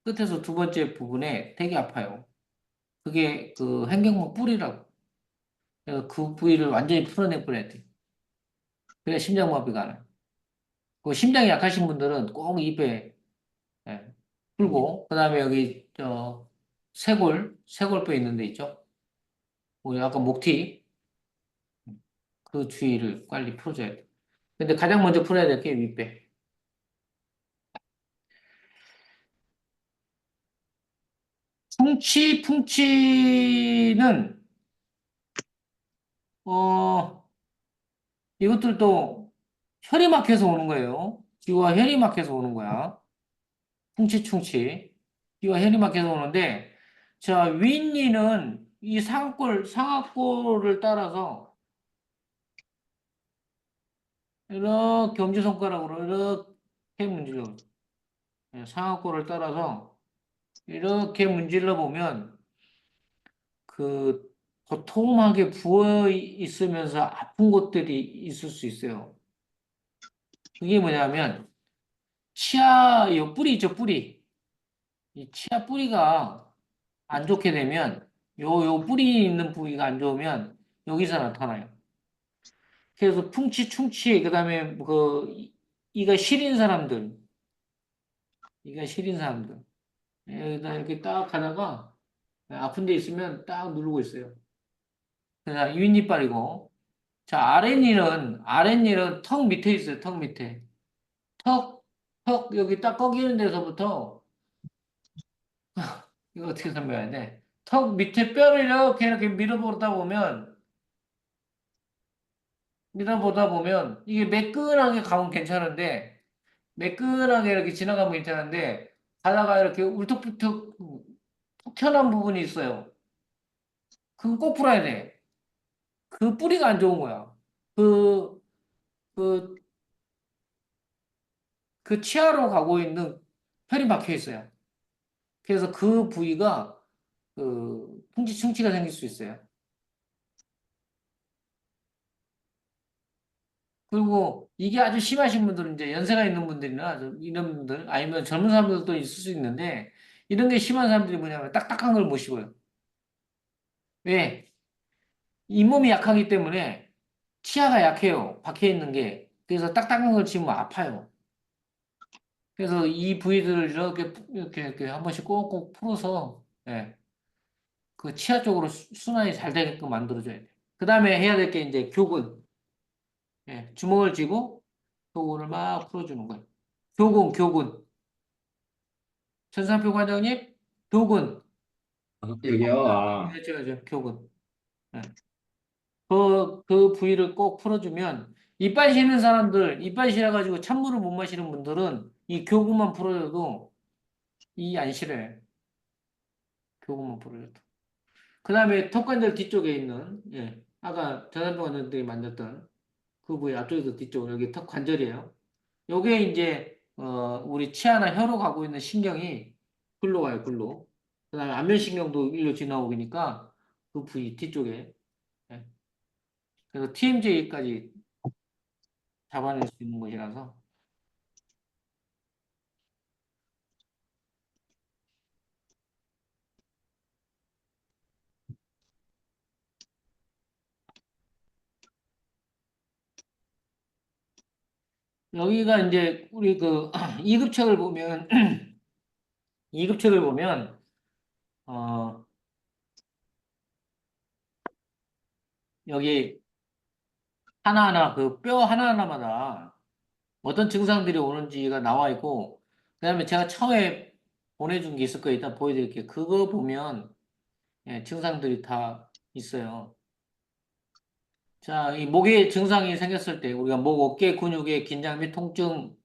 끝에서 두 번째 부분에 되게 아파요. 그게 그 횡격막 뿌리라고. 그래서 그 부위를 완전히 풀어내 버려야 돼. 그래야 심장마비가 안 와요. 그 심장이 약하신 분들은 꼭 입에 예, 풀고 그다음에 여기 쇄골뼈 있는 데 있죠. 우리 아까 목티 그 주위를 빨리 풀어줘야 돼. 근데 가장 먼저 풀어야 될 게 윗배. 풍치는 어 이것들도 혈이 막혀서 오는 거예요. 기와 혈이 막혀서 오는 거야. 풍치. 기와 혈이 막혀서 오는데 자 윗니는 이 상악골을 따라서 이렇게 엄지손가락으로 이렇게 문질러. 상악골을 따라서 이렇게 문질러 보면 그 도톰하게 부어 있으면서 아픈 곳들이 있을 수 있어요. 그게 뭐냐면 치아 요 뿌리 있죠, 뿌리. 이 치아 뿌리가 안 좋게 되면 요 뿌리 있는 부위가 안 좋으면 여기서 나타나요. 그래서 풍치, 충치, 그다음에 이가 시린 사람들, 이가 시린 사람들 여기다 이렇게 딱 하다가 아픈 데 있으면 딱 누르고 있어요. 그냥 윗니빨이고 자 아랫니는 턱 밑에 있어요. 턱 밑에 턱, 턱 여기 딱 꺼기는 데서부터 이거 어떻게 설명해야 돼? 턱 밑에 뼈를 이렇게 밀어보다 보면 이게 매끈하게 가면 괜찮은데 매끈하게 이렇게 지나가면 괜찮은데 가다가 이렇게 울퉁불퉁 톡 튀어나온 부분이 있어요. 그거 꼭 풀어야 돼. 그 뿌리가 안 좋은 거야. 그, 그, 그 치아로 가고 있는 혈이 막혀 있어요. 그래서 그 부위가 풍치충치가 생길 수 있어요. 그리고 이게 아주 심하신 분들은 이제 연세가 있는 분들이나 이런 분들 아니면 젊은 사람들도 있을 수 있는데 이런 게 심한 사람들이 뭐냐면 딱딱한 걸 못 씹어요. 왜? 잇몸이 약하기 때문에 치아가 약해요. 박혀 있는 게. 그래서 딱딱한 걸 씹으면 아파요. 그래서 이 부위들을 이렇게 한 번씩 꼭꼭 풀어서 예, 그 치아 쪽으로 순환이 잘 되게끔 만들어줘야 돼. 그 다음에 해야 될 게 이제 교근. 예, 주먹을 쥐고 교근을 막 풀어주는 거예요. 교근. 천상표 관장님, 교근. 여기요. 아, 그렇죠. 교근. 예. 그 부위를 꼭 풀어주면 이빨 시는 사람들, 이빨 시려가지고 찬물을 못 마시는 분들은 이 교근만 풀어줘도 이 안 시려요. 교근만 풀어줘도. 그 다음에 턱관절 뒤쪽에 있는, 예, 아까 전완도 관절들이 만졌던 그 부위 앞쪽에서 뒤쪽, 여기 턱 관절이에요. 요게 이제, 우리 치아나 혀로 가고 있는 신경이 글로 가요, 글로. 그 다음에 안면신경도 일로 지나오니까 그 부위 뒤쪽에. 예. 그래서 TMJ까지 잡아낼 수 있는 것이라서. 여기가 이제 우리 그 2급책을 보면 2급책을 보면 어 여기 하나하나 그 뼈 하나하나마다 어떤 증상들이 오는지가 나와 있고 그다음에 제가 처음에 보내준 게 있을 거예요. 일단 보여드릴게요. 그거 보면 예, 증상들이 다 있어요. 자, 이 목에 증상이 생겼을 때 우리가 목 어깨 근육의 긴장 및 통증,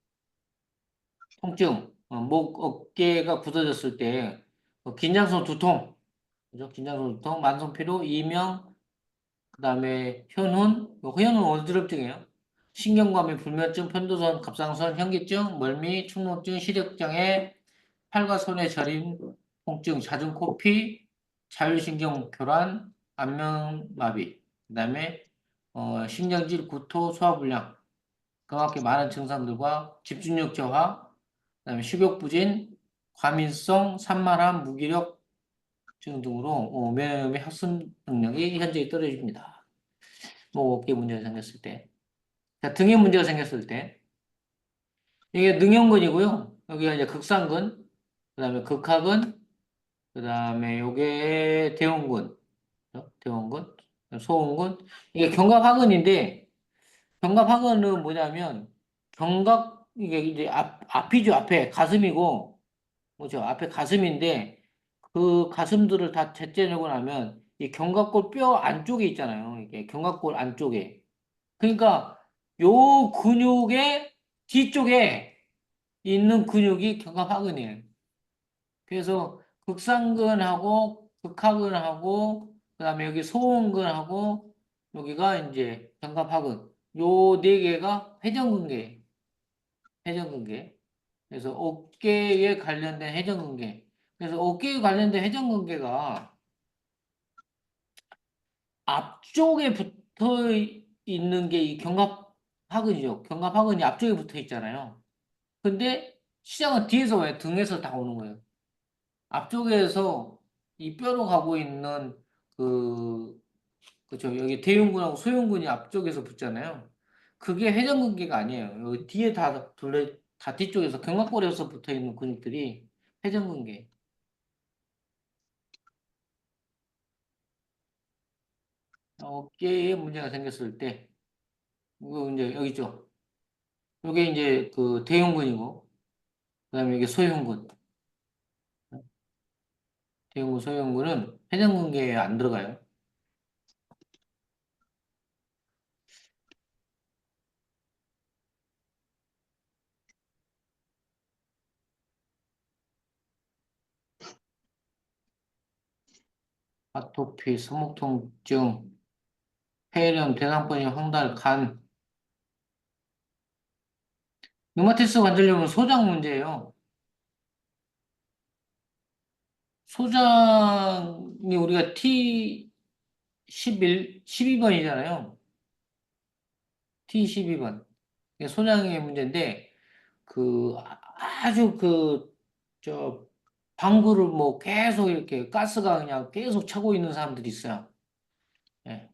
목 어깨가 굳어졌을 때 긴장성 두통, 그죠? 긴장성 두통, 만성 피로, 이명, 그다음에 현훈, 현훈 어지럽증이에요. 신경과민, 불면증, 편도선, 갑상선, 현기증, 멀미, 축농증, 시력장애, 팔과 손의 저림, 통증, 잦은 코피, 자율신경 교란, 안면마비, 그다음에 신경질, 구토, 소화불량, 그와 함께 많은 증상들과 집중력 저하, 그다음에 식욕부진, 과민성, 산만함, 무기력 등으로 면역력의 학습 능력이 현저히 떨어집니다. 뭐 어깨 문제가 생겼을 때. 자, 등에 문제가 생겼을 때. 이게 능형근이고요. 여기가 이제 극상근, 그다음에 극하근, 그다음에 요게 대원근, 대원근, 소원근. 이게 견갑하근인데 견갑하근은 뭐냐면 견갑 이게 이제 앞이죠. 앞에 가슴이고 뭐죠? 앞에 가슴인데 그 가슴들을 다 제째내고 나면 이 견갑골 뼈 안쪽에 있잖아요. 이게 견갑골 안쪽에. 그러니까 요 근육의 뒤쪽에 있는 근육이 견갑하근이에요. 그래서 극상근하고 극하근하고 그다음에 여기 소원근하고 여기가 이제 견갑하근 요 네 개가 회전근개, 회전근개. 그래서 어깨에 관련된 회전근개. 그래서 어깨에 관련된 회전근개가 앞쪽에 붙어 있는 게 이 견갑하근이죠. 견갑하근이 앞쪽에 붙어 있잖아요. 근데 시작은 뒤에서 와요. 등에서 다 오는 거예요. 앞쪽에서 이 뼈로 가고 있는 그, 그죠. 여기 대흉근하고 소흉근이 앞쪽에서 붙잖아요. 그게 회전근개가 아니에요. 여기 뒤에 다 뒤쪽에서 견갑골에서 붙어 있는 근육들이 회전근개. 어깨에 문제가 생겼을 때, 이거 이제 여기 있죠. 이게 이제 그 대흉근이고, 그다음에 이게 소흉근. 대흉근, 소흉근은 회전근개에 안 들어가요. 아토피, 손목통증, 폐렴, 대상포진, 황달, 간. 류마티스 관절염은 소장 문제예요. 소장이 우리가 T11, 12번이잖아요. T12번. 소장의 문제인데, 아주 방구를 뭐 계속 이렇게 가스가 그냥 계속 차고 있는 사람들이 있어요. 예.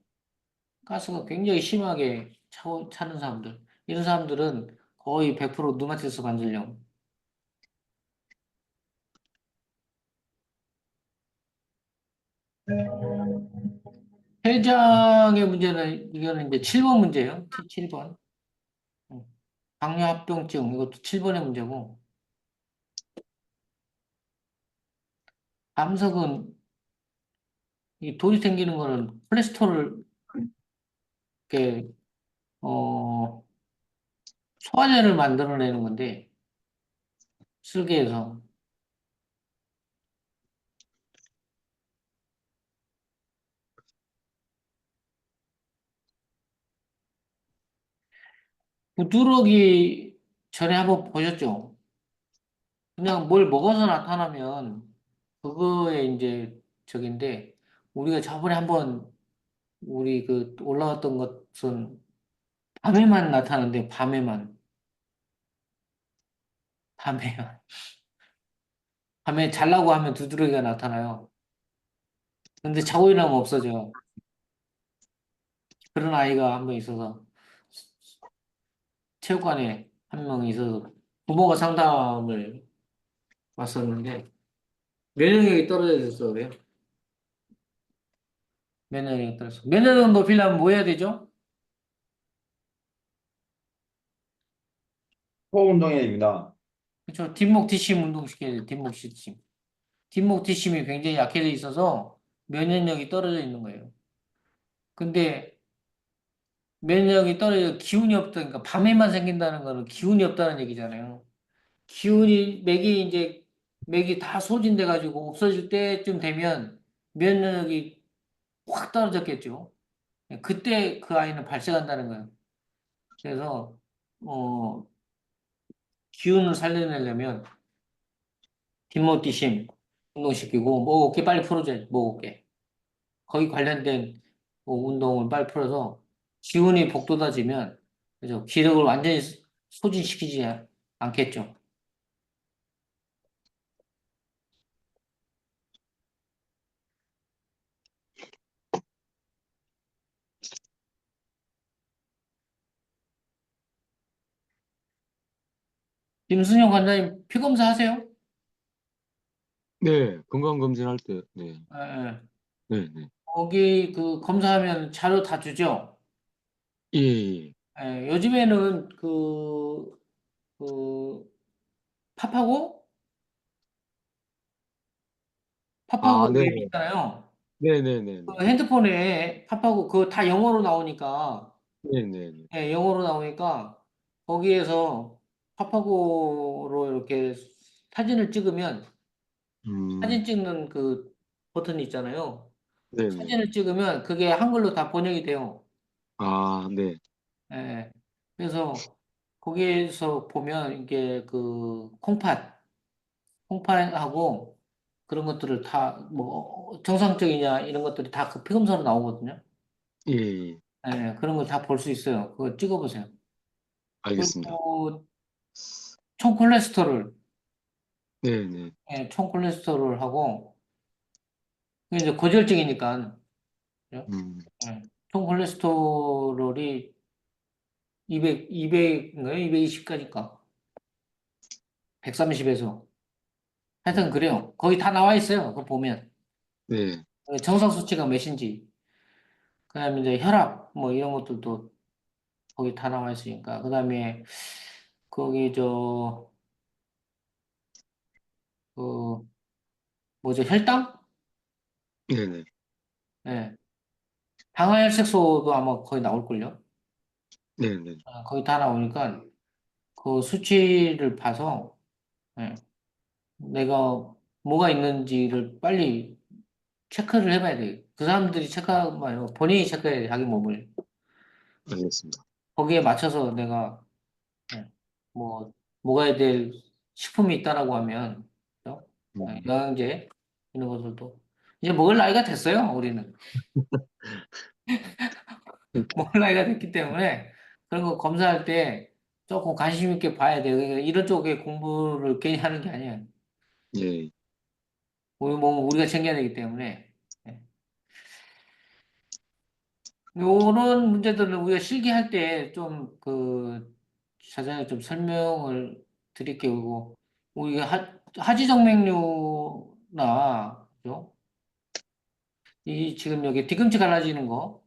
가스가 굉장히 심하게 차는 사람들. 이런 사람들은 거의 100% 류마티스 관절염. 췌장의 문제는, 이거는 이제 7번 문제예요. T7번. 당뇨합병증, 이것도 7번의 문제고. 암석은, 이 돌이 생기는 거는 콜레스테롤, 이렇게, 어, 소화제를 만들어내는 건데, 쓸개에서. 부드러기 전에 한번 보셨죠? 그냥 뭘 먹어서 나타나면, 그거에 이제 저긴데, 우리가 저번에 한번, 우리 올라갔던 것은 밤에만 나타나는데, 밤에만. 밤에만. 밤에 잘라고 하면 두드러기가 나타나요. 근데 자고 일어나면 없어져. 그런 아이가 한 번 있어서 체육관에 한 명이 있어서 부모가 상담을 왔었는데 면역력이 떨어져서 그래요. 면역력이 떨어져. 면역력 높이려면 뭐 해야 되죠? 코어 운동해야 됩니다. 그렇죠. 뒷목 뒷심 운동시켜야 돼요. 뒷목 뒷심. 뒷목 뒷심이 굉장히 약해져 있어서 면역력이 떨어져 있는 거예요. 근데 면역력이 떨어져 기운이 없다. 그러니까 밤에만 생긴다는 거는 기운이 없다는 얘기잖아요. 맥이 다 소진돼 가지고 없어질 때쯤 되면 면역력이 확 떨어졌겠죠. 그때 그 아이는 발생한다는 거예요. 그래서 어, 기운을 살려내려면 뒷목뒤심 운동시키고 목 어깨 빨리 풀어줘야지. 목 어깨. 거기 관련된 뭐 운동을 빨리 풀어서 기운이 복돋아지면 그죠? 기력을 완전히 소진시키지 않겠죠. 김순영 관장님 피 검사하세요? 네, 건강검진할 때, 네, 예, 예. 네, 네. 거기 그 검사하면 자료 다 주죠? 예, 예. 예, 요즘에는 그 팝하고 아, 팝하고 네, 웹 있잖아요. 네, 네, 네, 네. 그 핸드폰에 팝하고 그거 다 영어로 나오니까 네, 네, 네. 예, 영어로 나오니까 거기에서 팝하고로 이렇게 사진을 찍으면 사진 음, 찍는 그 버튼이 있잖아요. 네, 네. 사진을 찍으면 그게 한글로 다 번역이 돼요. 아, 네, 예. 그래서 거기에서 보면 이게 그 콩팥하고 그런 것들을 다 뭐 정상적이냐 이런 것들이 다 그 피검사로 나오거든요. 예, 예. 예, 그런 걸 다 볼 수 있어요. 그거 찍어보세요. 알겠습니다. 그리고 총콜레스테롤, 네, 네. 예, 총콜레스테롤 하고 그게 이제 고지혈증이니까 그죠? 음, 예, 총콜레스테롤이 200인가요? 220까지인가? 130에서 하여튼 음, 그래요. 거기 다 나와 있어요. 그거 보면 네, 정상 수치가 몇인지 그다음에 이제 혈압 뭐 이런 것들도 거기 다 나와 있으니까 그다음에 거기 그 뭐죠 혈당? 네, 네, 예. 당화혈색소도 아마 거의 나올걸요. 네, 네. 거기 다 나오니까 그 수치를 봐서 예, 내가 뭐가 있는지를 빨리 체크를 해봐야 돼. 그 사람들이 체크하고 말고 본인이 체크해야 돼, 자기 몸을. 알겠습니다. 거기에 맞춰서 내가 예, 뭐 먹어야 될 식품이 있다라고 하면 그죠? 음, 영양제 이런 것들도 이제 먹을 나이가 됐어요, 우리는. 먹을 나이가 됐기 때문에 그런 거 검사할 때 조금 관심 있게 봐야 돼요. 그러니까 이런 쪽에 공부를 괜히 하는 게 아니에요. 예, 우리 몸은 우리가 챙겨야 되기 때문에. 예. 요런 문제들은 우리가 실기할 때 좀 자세하게 좀 설명을 드릴게요. 그리고 우리가 하지정맥류나, 그죠? 이 지금 여기 뒤꿈치 갈라지는 거,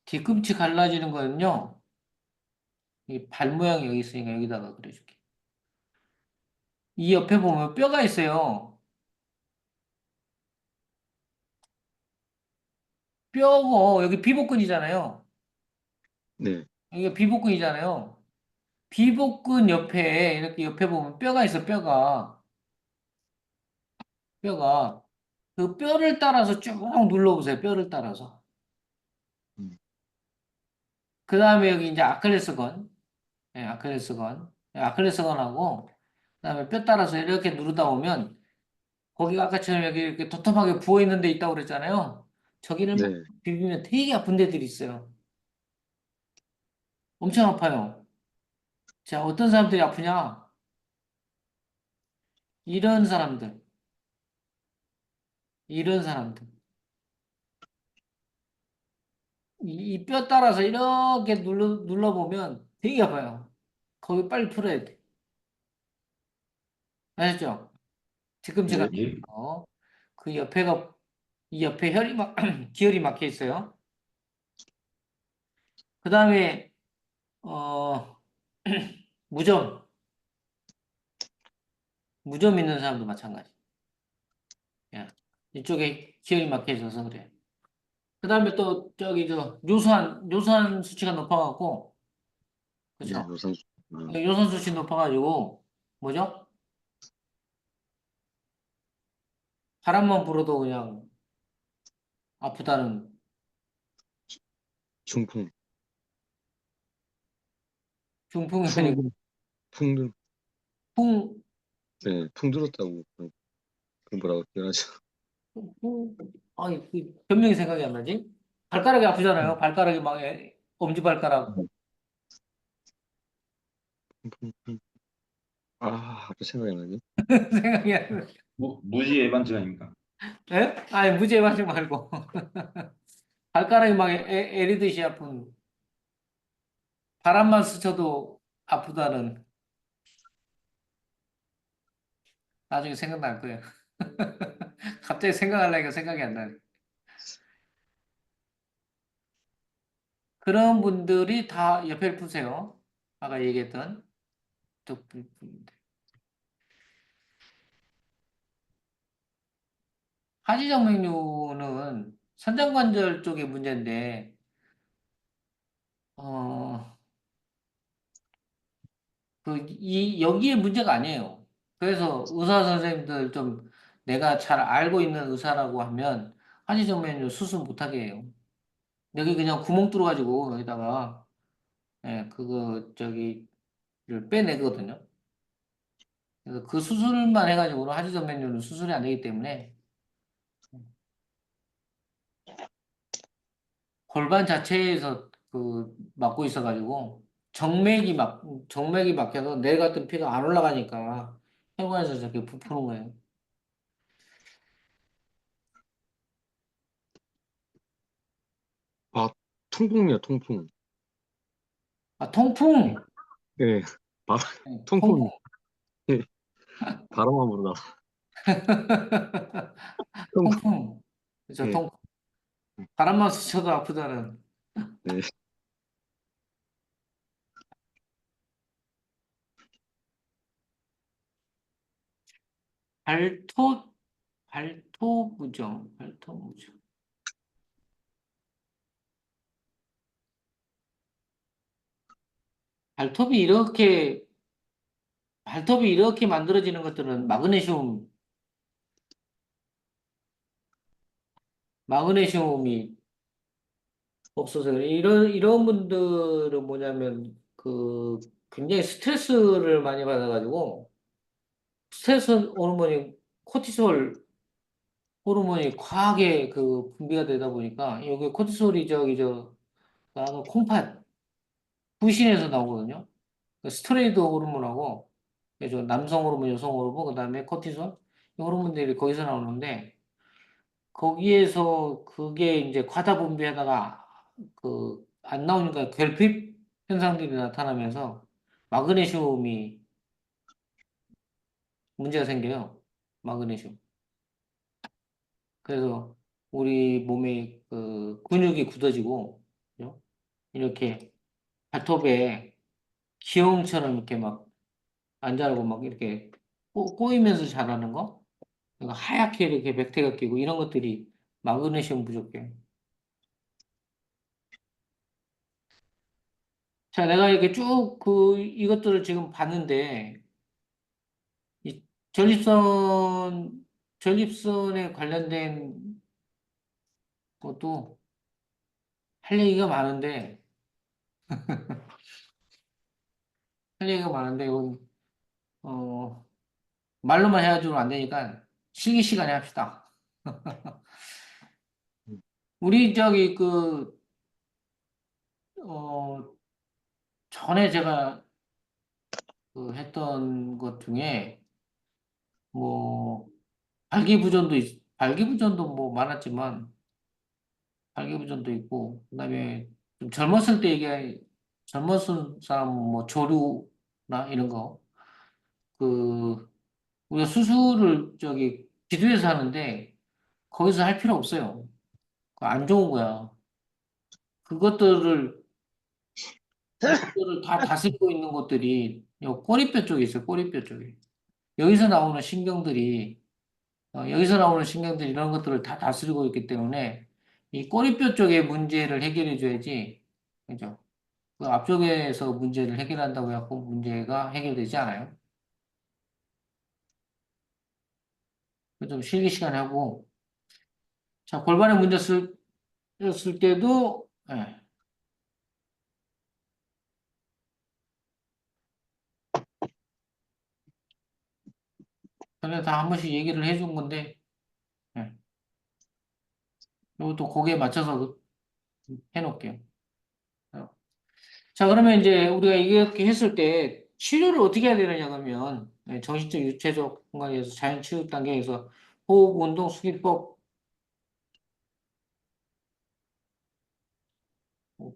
뒤꿈치 갈라지는 거는요, 이 발 모양이 여기 있으니까 여기다가 그려줄게. 이 옆에 보면 뼈가 있어요. 뼈고, 여기 비복근이잖아요. 네, 여기가 비복근이잖아요. 비복근 옆에, 이렇게 옆에 보면 뼈가 있어, 뼈가. 뼈가. 그 뼈를 따라서 쭉 눌러보세요. 뼈를 따라서. 음, 그 다음에 여기 이제 아킬레스건. 예, 아킬레스건. 예, 아킬레스건하고, 그 다음에 뼈 따라서 이렇게 누르다 보면, 거기가 아까처럼 여기 이렇게 도톰하게 부어있는 데 있다고 그랬잖아요. 저기를 막 네, 비비면 되게 아픈 데들이 있어요. 엄청 아파요. 자, 어떤 사람들이 아프냐? 이런 사람들. 이런 사람들. 이 뼈 따라서 이렇게 눌러보면 되게 아파요. 거기 빨리 풀어야 돼. 아셨죠? 뒤꿈치가, 네, 네. 그 옆에가, 이 옆에 기혈이 막혀 있어요. 그 다음에, 어, 무좀, 무좀 있는 사람도 마찬가지. 예. 이쪽에 기혈이 막혀 있어서 그래. 그 다음에 또, 저기, 요소한 수치가 높아갖고, 네, 그죠? 우선, 아, 요선 수치 높아가지고, 뭐죠? 바람만 불어도 그냥 아프다는, 중풍, 중풍이 아니고, 풍, 풍, 풍, 네, 풍 들었다고, 그 뭐라고 표현하죠? 아니, 그 변명이 생각이 안 나지? 발가락이 아프잖아요. 발가락이 막, 엄지발가락. 음, 풍. 아, 또 생각이 안 나지? 생각이 안 나. 무지 애반증 아닙니까? 예? 아니, 무죄반증 말고. 발가락이 막 애리듯이 아픈, 바람만 스쳐도 아프다는, 나중에 생각날 거예요. 갑자기 생각하려니까 생각이 안 나네. 그런 분들이 다 옆에 푸세요. 아까 얘기했던. 하지정맥류는 선장관절 쪽의 문제인데, 어, 여기에 문제가 아니에요. 그래서 의사 선생님들 좀 내가 잘 알고 있는 의사라고 하면 하지정맥류 수술 못하게 해요. 여기 그냥 구멍 뚫어가지고 여기다가, 예, 를 빼내거든요. 그래서 그 수술만 해가지고는 하지정맥류는 수술이 안 되기 때문에 골반 자체에서 막고 있어가지고 정맥이 막혀서 내려갔던 피가 안 올라가니까 혈관에서 저렇게 부푸는 거예요. 아, 통풍이야, 통풍. 아, 통풍! 네, 바, 통풍. 통풍. 예, 바람만 불어나. 통풍. 통풍. 그죠, 네, 통풍. 바람만 스쳐도 아프다는. 네. 발톱, 발톱무정. 발톱이 이렇게, 발톱이 이렇게 만들어지는 것들은 마그네슘이 없어서 그래. 이런 분들은 뭐냐면, 굉장히 스트레스를 많이 받아가지고, 스트레스 호르몬이, 코티솔 호르몬이 과하게 분비가 되다 보니까, 여기 코티솔이 나는 콩팥, 부신에서 나오거든요. 그 스트레이드 호르몬하고, 그죠? 남성 호르몬, 여성 호르몬, 그 다음에 코티솔, 이 호르몬들이 거기서 나오는데, 거기에서 그게 이제 과다 분비하다가 안 나오니까 결핍 현상들이 나타나면서 마그네슘이 문제가 생겨요. 마그네슘. 그래서 우리 몸에 근육이 굳어지고, 그죠? 이렇게 발톱에 기형처럼 이렇게 막 안 자라고 막 이렇게 꼬이면서 자라는 거? 그러니까 하얗게 이렇게 백태가 끼고 이런 것들이 마그네슘 부족해. 자, 내가 이렇게 쭉 이것들을 지금 봤는데, 이 전립선에 관련된 것도 할 얘기가 많은데, 이건, 어, 말로만 해가지고 안 되니까 실기 시간에 합시다. 우리 어, 전에 제가 했던 것 중에, 뭐, 발기부전도 뭐 많았지만, 발기부전도 있고, 그다음에 좀 젊었을 때 이게 젊었을 사람 뭐 조류나 이런 거, 그 우리가 수술을 저기 기도해서 하는데 거기서 할 필요 없어요. 그거 안 좋은 거야. 그것들을 그것들을 다 다스리고 있는 것들이 요 꼬리뼈 쪽에 있어요. 꼬리뼈 쪽에. 여기서 나오는 신경들이 여기서 나오는 신경들이 이런 것들을 다 다스리고 있기 때문에 이 꼬리뼈 쪽의 문제를 해결해 줘야지. 그죠? 그 앞쪽에서 문제를 해결한다고 해갖고 문제가 해결되지 않아요. 그래서 좀 쉬기 시간에 하고, 자, 골반에 문제 쓸 때도, 예, 전에 다 한 번씩 얘기를 해준 건데, 예, 이것도 거기에 맞춰서 해놓을게요. 자, 그러면 이제 우리가 이렇게 했을 때 치료를 어떻게 해야 되느냐 그러면, 예, 정신적, 유체적 공간에서 자연치유 단계에서 호흡, 운동, 수기법,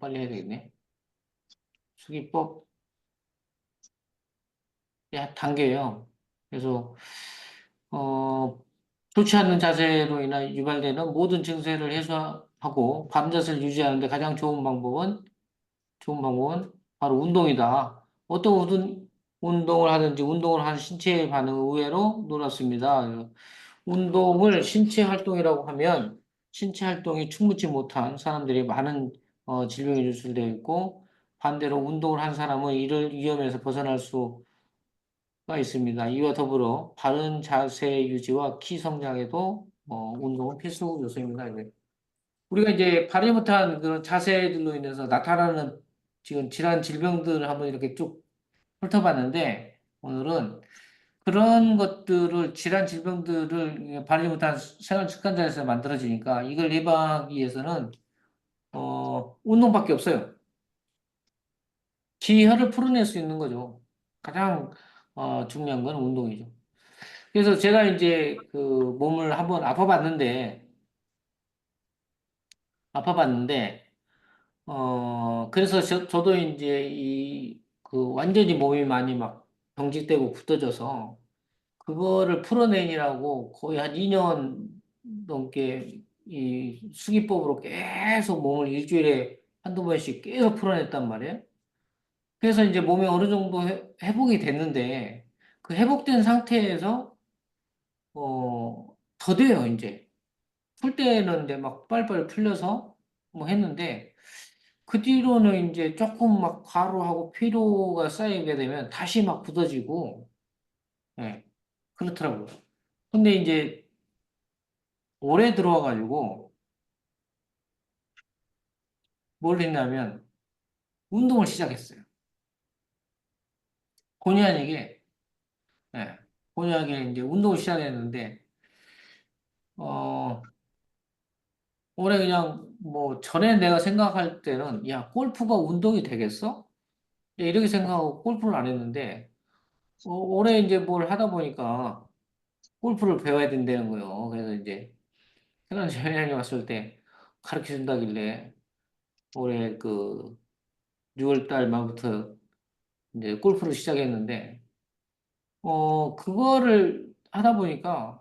빨리 해야 되겠네. 수기법, 단계예요. 그래서 어, 좋지 않은 자세로 인해 유발되는 모든 증세를 해소하고 밤자세를 유지하는 데 가장 좋은 방법은 바로 운동이다. 운동을 하든지 운동을 하는 신체 반응은 의외로 놀랍습니다. 운동을 신체 활동이라고 하면 신체 활동이 충분치 못한 사람들이 많은 질병에 노출되어 있고 반대로 운동을 한 사람은 이를 위험에서 벗어날 수가 있습니다. 이와 더불어 바른 자세 유지와 키 성장에도 운동은 필수 요소입니다. 이게. 우리가 이제 바르지 못한 그런 자세들로 인해서 나타나는 지금 질환 질병들을 한번 이렇게 쭉 훑어봤는데 오늘은 그런 것들을 질환 질병들을 바르지 못한 생활 습관자에서 만들어지니까 이걸 예방하기 위해서는 운동밖에 없어요. 기혈을 풀어낼 수 있는 거죠. 가장 중요한 건 운동이죠. 그래서 제가 이제 그 몸을 한번 아파봤는데, 그래서 저도 이제 완전히 몸이 많이 막 경직되고 굳어져서, 그거를 풀어내느라고 거의 한 2년 넘게 이 수기법으로 계속 몸을 일주일에 한두 번씩 계속 풀어냈단 말이에요. 그래서 이제 몸이 어느 정도 회복이 됐는데, 그 회복된 상태에서, 더 돼요, 이제. 풀 때는 이제 막 빨빨 풀려서 뭐 했는데, 그 뒤로는 이제 조금 막 과로하고 피로가 쌓이게 되면 다시 막 굳어지고, 예, 그렇더라고요. 근데 이제 올해 들어와가지고 뭘 했냐면 운동을 시작했어요. 본의 아니게, 예, 본의 아니게 이제 운동을 시작했는데, 어, 올해 그냥 뭐 전에 내가 생각할 때는 야, 골프가 운동이 되겠어? 이렇게 생각하고 골프를 안 했는데, 올해 이제 뭘 하다 보니까 골프를 배워야 된다는 거예요. 그래서 이제 해남 여행에 왔을 때 가르쳐 준다길래 올해 그 6월 달 말부터 이제 골프를 시작했는데, 그거를 하다 보니까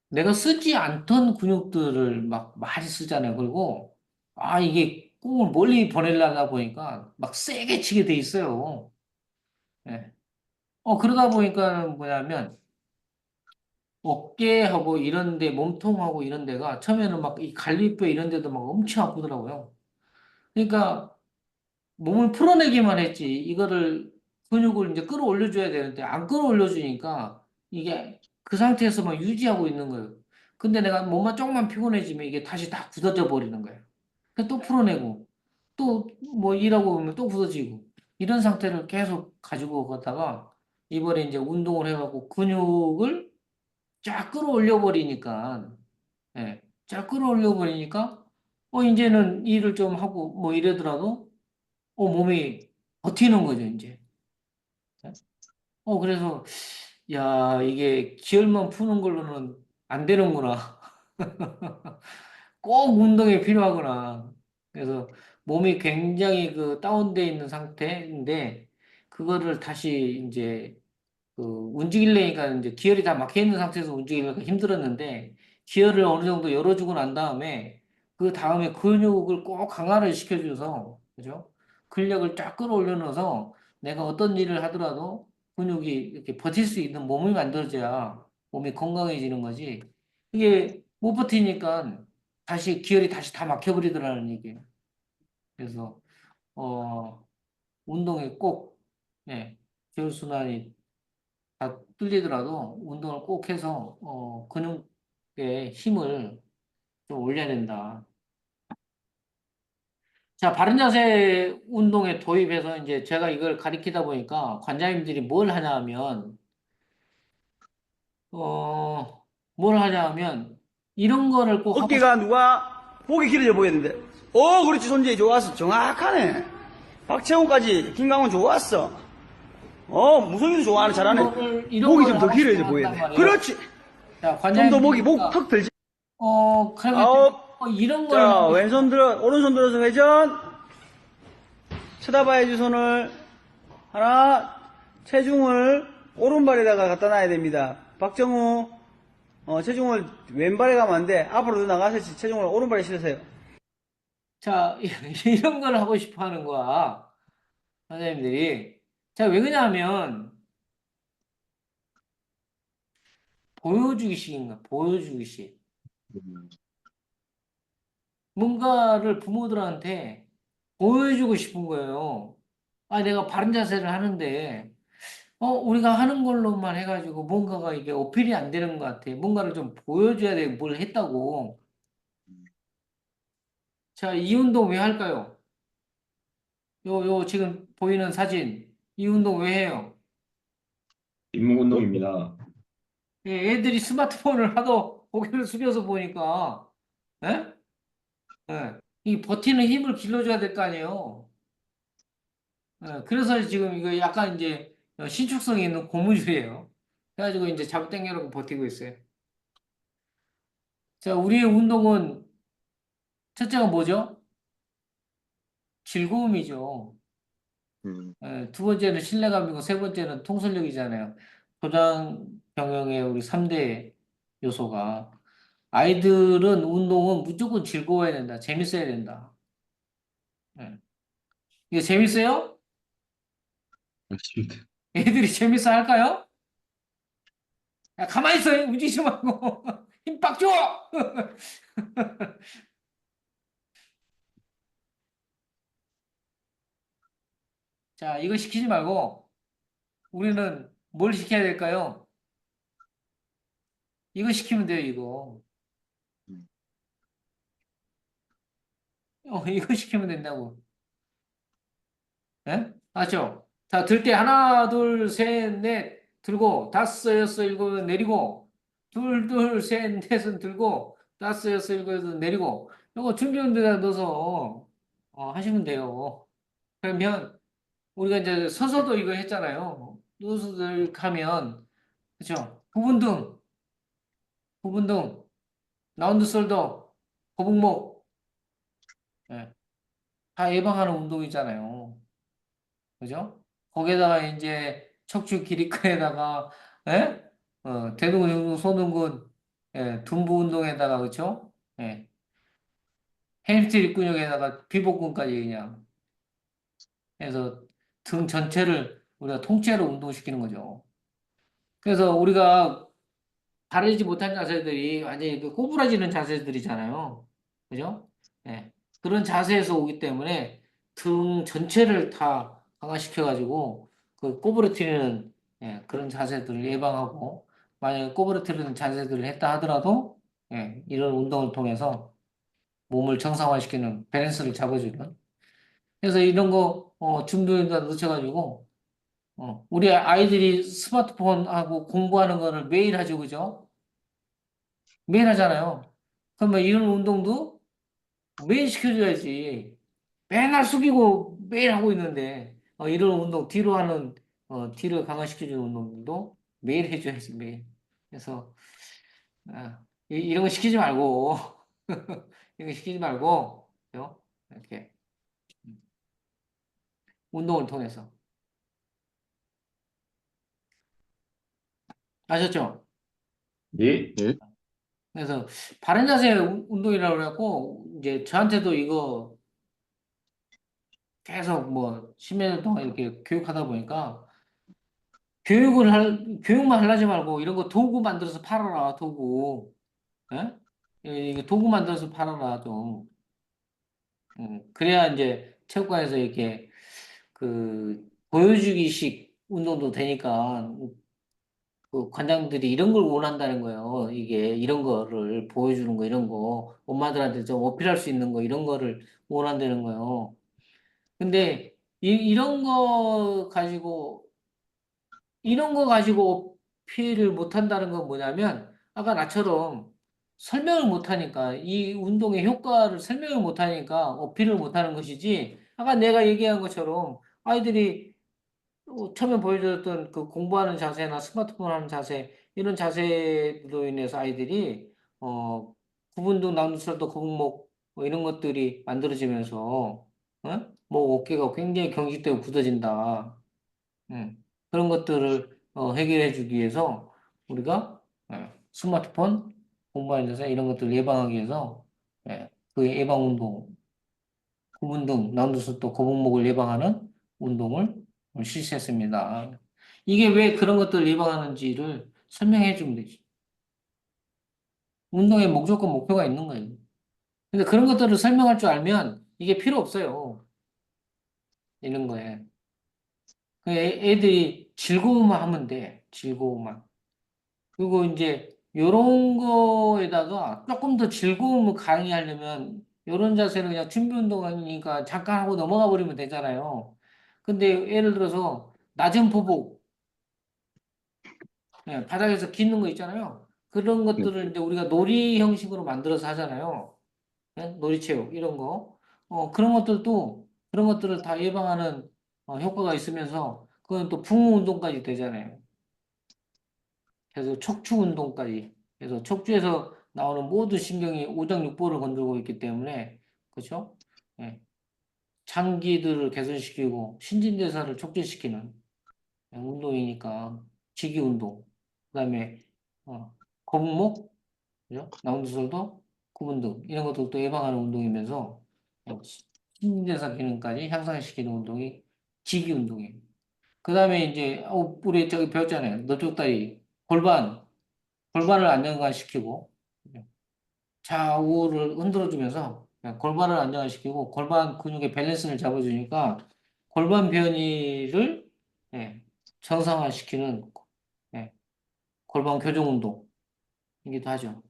내가 쓰지 않던 근육들을 막 많이 쓰잖아요. 그리고, 이게 공을 멀리 보내려다 보니까 막 세게 치게 돼 있어요. 예. 그러다 보니까 뭐냐면, 어깨하고 이런 데, 몸통하고 이런 데가 처음에는 막 이 갈비뼈 이런 데도 막 엄청 아프더라고요. 그러니까 몸을 풀어내기만 했지, 이거를 근육을 이제 끌어올려줘야 되는데 안 끌어올려주니까 이게 그 상태에서 막 유지하고 있는 거예요. 근데 내가 몸만 조금만 피곤해지면 이게 다시 다 굳어져 버리는 거예요. 그래서 또 풀어내고 또 뭐 일하고 보면 또 굳어지고 이런 상태를 계속 가지고 가다가 이번에 이제 운동을 해갖고 근육을 쫙 끌어올려 버리니까, 예, 쫙 끌어올려 버리니까 이제는 일을 좀 하고 뭐 이러더라도 몸이 버티는 거죠, 이제. 그래서, 야, 이게 기혈만 푸는 걸로는 안 되는구나. 꼭 운동이 필요하구나. 그래서 몸이 굉장히 그 다운돼 있는 상태인데 그거를 다시 이제 그 움직이려니까 이제 기혈이 다 막혀 있는 상태에서 움직이니까 힘들었는데 기혈을 어느 정도 열어주고 난 다음에 그 다음에 근육을 꼭 강화를 시켜줘서 그죠? 근력을 쫙 끌어올려 넣어서 내가 어떤 일을 하더라도 근육이 이렇게 버틸 수 있는 몸이 만들어져야 몸이 건강해지는 거지. 이게 못 버티니까 다시 기혈이 다시 다 막혀버리더라는 얘기예요. 그래서 운동에 꼭 예, 혈순환이 다 뚫리더라도 운동을 꼭 해서 근육에 힘을 좀 올려야 된다. 자, 바른 자세 운동에 도입해서 이제 제가 이걸 가리키다 보니까 관장님들이 뭘 하냐 하면 어, 뭘 하냐 하면 이런 거를 꼭 하고 어깨가 누가 목이 길어져 보였는데, 그렇지, 손재희 좋았어. 정확하네. 박채훈까지, 김강훈 좋았어. 무성이도 좋아하는, 잘하네. 이런 목이 거를 좀 더 하고 길어져 싶어 보여야 한단 돼. 말이에요. 그렇지. 자, 좀 더 목이, 관장님들이 목 턱 들지. 그러면 아홉. 이런 걸 자, 하고 왼손 들어, 오른손 들어서 회전. 쳐다봐야지, 손을. 하나, 체중을 오른발에다가 갖다 놔야 됩니다. 박정우, 체중을 왼발에 가면 안 돼. 앞으로 더 나가서 체중을 오른발에 실으세요. 자, 이런 걸 하고 싶어 하는 거야. 선생님들이. 자, 왜 그러냐면, 보여주기식인가, 보여주기식. 음. 뭔가를 부모들한테 보여주고 싶은 거예요. 아, 내가 바른 자세를 하는데, 우리가 하는 걸로만 해가지고 뭔가가 이게 어필이 안 되는 것 같아. 뭔가를 좀 보여줘야 돼, 뭘 했다고. 자, 이 운동 왜 할까요? 요, 지금 보이는 사진. 이 운동 왜 해요? 잇목 운동입니다. 예, 애들이 스마트폰을 하도 고개를 숙여서 보니까, 예? 예. 이 버티는 힘을 길러줘야 될 거 아니에요. 예, 그래서 지금 이거 약간 이제 신축성이 있는 고무줄이에요. 그래가지고 이제 잡아당겨놓고 버티고 있어요. 자, 우리의 운동은 첫째가 뭐죠? 즐거움이죠. 음. 예, 두 번째는 신뢰감이고 세 번째는 통솔력이잖아요. 교장 경영의 우리 3대 요소가. 아이들은 운동은 무조건 즐거워야 된다. 재밌어야 된다. 예. 이거 재밌어요? 맞습니다. 애들이 재밌어 할까요? 야, 가만히 있어. 움직이지 말고. 힘 빡 줘! 자, 이거 시키지 말고, 우리는 뭘 시켜야 될까요? 이거 시키면 돼요, 이거. 음. 이거 시키면 된다고. 예? 맞죠? 자, 들 때 하나, 둘, 셋, 넷, 들고, 다섯, 여섯, 일곱, 내리고, 둘, 둘, 셋, 넷은 들고, 다섯, 여섯, 일곱, 여덟, 내리고, 이거 준비운동에다 넣어서, 하시면 돼요. 그러면, 우리가 이제 서서도 이거 했잖아요. 누워서도 이렇게 하면, 그쵸? 부분등, 라운드 숄더, 거북목, 예, 다 예방하는 운동이잖아요. 그죠? 거기에다가 이제 척추 기립근에다가, 예? 대둔근, 소둔근, 예, 둔부 운동에다가, 그쵸? 예, 햄스트링 근육에다가 비복근까지 그냥 해서 등 전체를 우리가 통째로 운동시키는 거죠. 그래서 우리가 바르지 못한 자세들이 완전히 그 꼬부라지는 자세들이잖아요. 그죠? 예. 그런 자세에서 오기 때문에 등 전체를 다 강화시켜가지고 그 꼬부러뜨리는 그런 자세들을 예방하고 만약에 꼬부러뜨리는 자세들을 했다 하더라도 이런 운동을 통해서 몸을 정상화시키는 밸런스를 잡아주는 그래서 이런 거 준비운동 넣으셔가지고 우리 아이들이 스마트폰하고 공부하는 거를 매일 하죠, 그죠? 매일 하잖아요. 그러면 이런 운동도 매일 시켜줘야지. 맨날 숙이고 매일 하고 있는데, 이런 운동, 뒤로 하는, 뒤를 강화시켜주는 운동도 매일 해줘야지, 매일. 그래서, 이런 거 시키지 말고, 이거 시키지 말고, 그죠? 이렇게 운동을 통해서. 아셨죠? 예. 예? 그래서 바른 자세 운동이라고 그래갖고 이제 저한테도 이거 계속 뭐 10년 동안 이렇게 교육하다 보니까 교육만 하려지 말고 이런 거 도구 만들어서 팔아라, 도구. 예? 이게 도구 만들어서 팔아라, 좀. 그래야 이제 체육관에서 이렇게 그 보여주기식 운동도 되니까 그 관장들이 이런 걸 원한다는 거예요. 이게 이런 거를 보여주는 거, 이런 거. 엄마들한테 좀 어필할 수 있는 거, 이런 거를 원한다는 거예요. 근데 이런 거 가지고 어필을 못 한다는 건 뭐냐면 아까 나처럼 설명을 못 하니까 이 운동의 효과를 설명을 못 하니까 어필을 못 하는 것이지 아까 내가 얘기한 것처럼 아이들이 처음에 보여줬던 그 공부하는 자세나 스마트폰 하는 자세 이런 자세로 인해서 아이들이 구분등 낭두설도 거북목 뭐 이런 것들이 만들어지면서 뭐 어깨가 굉장히 경직되고 굳어진다. 그런 것들을 해결해 주기 위해서 우리가 스마트폰 공부하는 자세 이런 것들을 예방하기 위해서 그 예방 운동 구분 등 난도수도 거북목을 예방하는 운동을 실시했습니다. 이게 왜 그런 것들을 예방하는지를 설명해 주면 되지. 운동의 목적과 목표가 있는 거예요. 근데 그런 것들을 설명할 줄 알면 이게 필요 없어요. 이런 거에. 애들이 즐거움만 하면 돼. 즐거움만. 그리고 이제 요런 거에다가 조금 더 즐거움을 강의하려면 요런 자세는 그냥 준비 운동하니까 잠깐 하고 넘어가 버리면 되잖아요. 근데 예를 들어서 낮은 포복, 바닥에서 깃는 거 있잖아요. 그런 네. 것들을 이제 우리가 놀이 형식으로 만들어서 하잖아요. 놀이체육 이런 거. 그런 것들을 다 예방하는 효과가 있으면서 그건 또 부모 운동까지 되잖아요. 그래서 척추 운동까지. 그래서 척추에서 나오는 모든 신경이 오장육부를 건들고 있기 때문에, 그렇죠? 예. 장기들을 개선시키고 신진대사를 촉진시키는 운동이니까 지기 운동. 그다음에 거북목, 그죠? 나운드솔더, 구분등 이런 것들도 예방하는 운동이면서 신진대사 기능까지 향상시키는 운동이 지기 운동이에요. 그다음에 이제 우리 저기 배웠잖아요. 너쪽 다리 골반을 안정화시키고 좌우를 흔들어주면서 골반을 안정화시키고 골반 근육의 밸런스를 잡아주니까 골반 변이를 예, 정상화시키는 예, 골반 교정 운동이기도 하죠.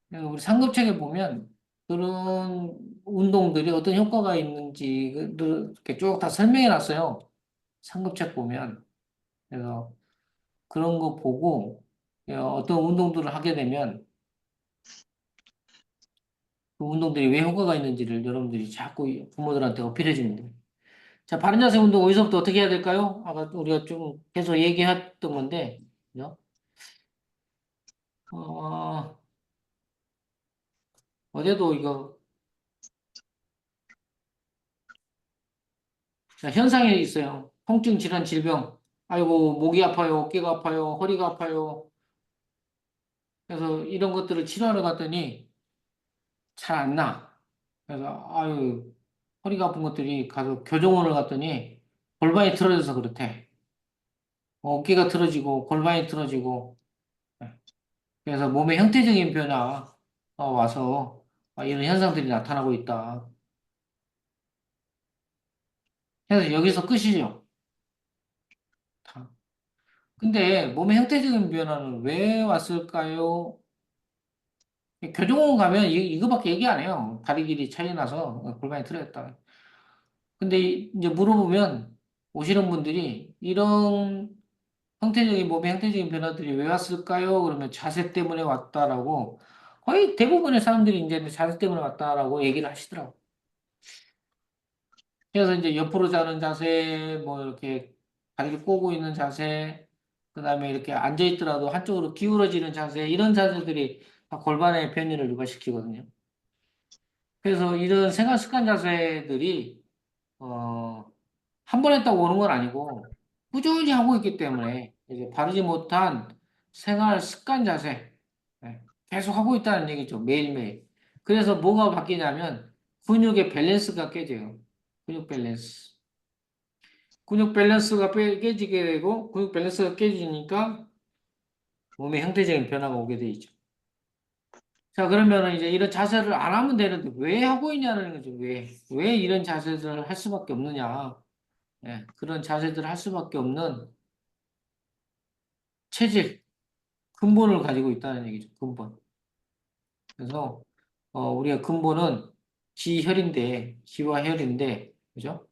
그래서 우리 상급책에 보면 그런 운동들이 어떤 효과가 있는지 이렇게 쭉 다 설명해 놨어요. 상급책 보면. 그래서 그런 거 보고 어떤 운동들을 하게 되면 그 운동들이 왜 효과가 있는지를 여러분들이 자꾸 부모들한테 어필해 주면 돼요. 자, 바른 자세 운동 어디서부터 어떻게 해야 될까요? 아까 우리가 좀 계속 얘기했던 건데, 그죠? 어, 어제도 이거, 자, 현상이 있어요. 통증, 질환, 질병. 아이고, 목이 아파요, 어깨가 아파요, 허리가 아파요. 그래서 이런 것들을 치료하러 갔더니 잘 안 나. 그래서, 아유, 허리가 아픈 것들이 가서 교정원을 갔더니 골반이 틀어져서 그렇대. 어깨가 틀어지고, 골반이 틀어지고, 그래서 몸의 형태적인 변화가 와서 이런 현상들이 나타나고 있다. 그래서 여기서 끝이죠. 다. 근데 몸의 형태적인 변화는 왜 왔을까요? 교정원 가면 이거밖에 얘기 안 해요. 다리 길이 차이 나서 골반이 틀어졌다. 근데 이제 물어보면 오시는 분들이 이런 형태적인 몸의 형태적인 변화들이 왜 왔을까요? 그러면 자세 때문에 왔다라고 거의 대부분의 사람들이 이제 자세 때문에 왔다라고 얘기를 하시더라고. 그래서 이제 옆으로 자는 자세, 뭐 이렇게 다리를 꼬고 있는 자세, 그다음에 이렇게 앉아 있더라도 한쪽으로 기울어지는 자세, 이런 자세들이 다 골반의 변이를 유발시키거든요. 그래서 이런 생활 습관 자세들이 한 번 했다고 오는 건 아니고 꾸준히 하고 있기 때문에 이제 바르지 못한 생활 습관 자세 예, 계속 하고 있다는 얘기죠. 매일매일. 그래서 뭐가 바뀌냐면 근육의 밸런스가 깨져요. 근육 밸런스. 근육 밸런스가 깨지게 되고 근육 밸런스가 깨지니까 몸의 형태적인 변화가 오게 돼 있죠. 자, 그러면 이제 이런 자세를 안 하면 되는데 왜 하고 있냐는 거죠. 왜 이런 자세들을 할 수밖에 없느냐. 예, 그런 자세들을 할 수밖에 없는 체질, 근본을 가지고 있다는 얘기죠. 근본. 그래서 우리가 근본은 지혈인데, 지와 혈인데, 그죠?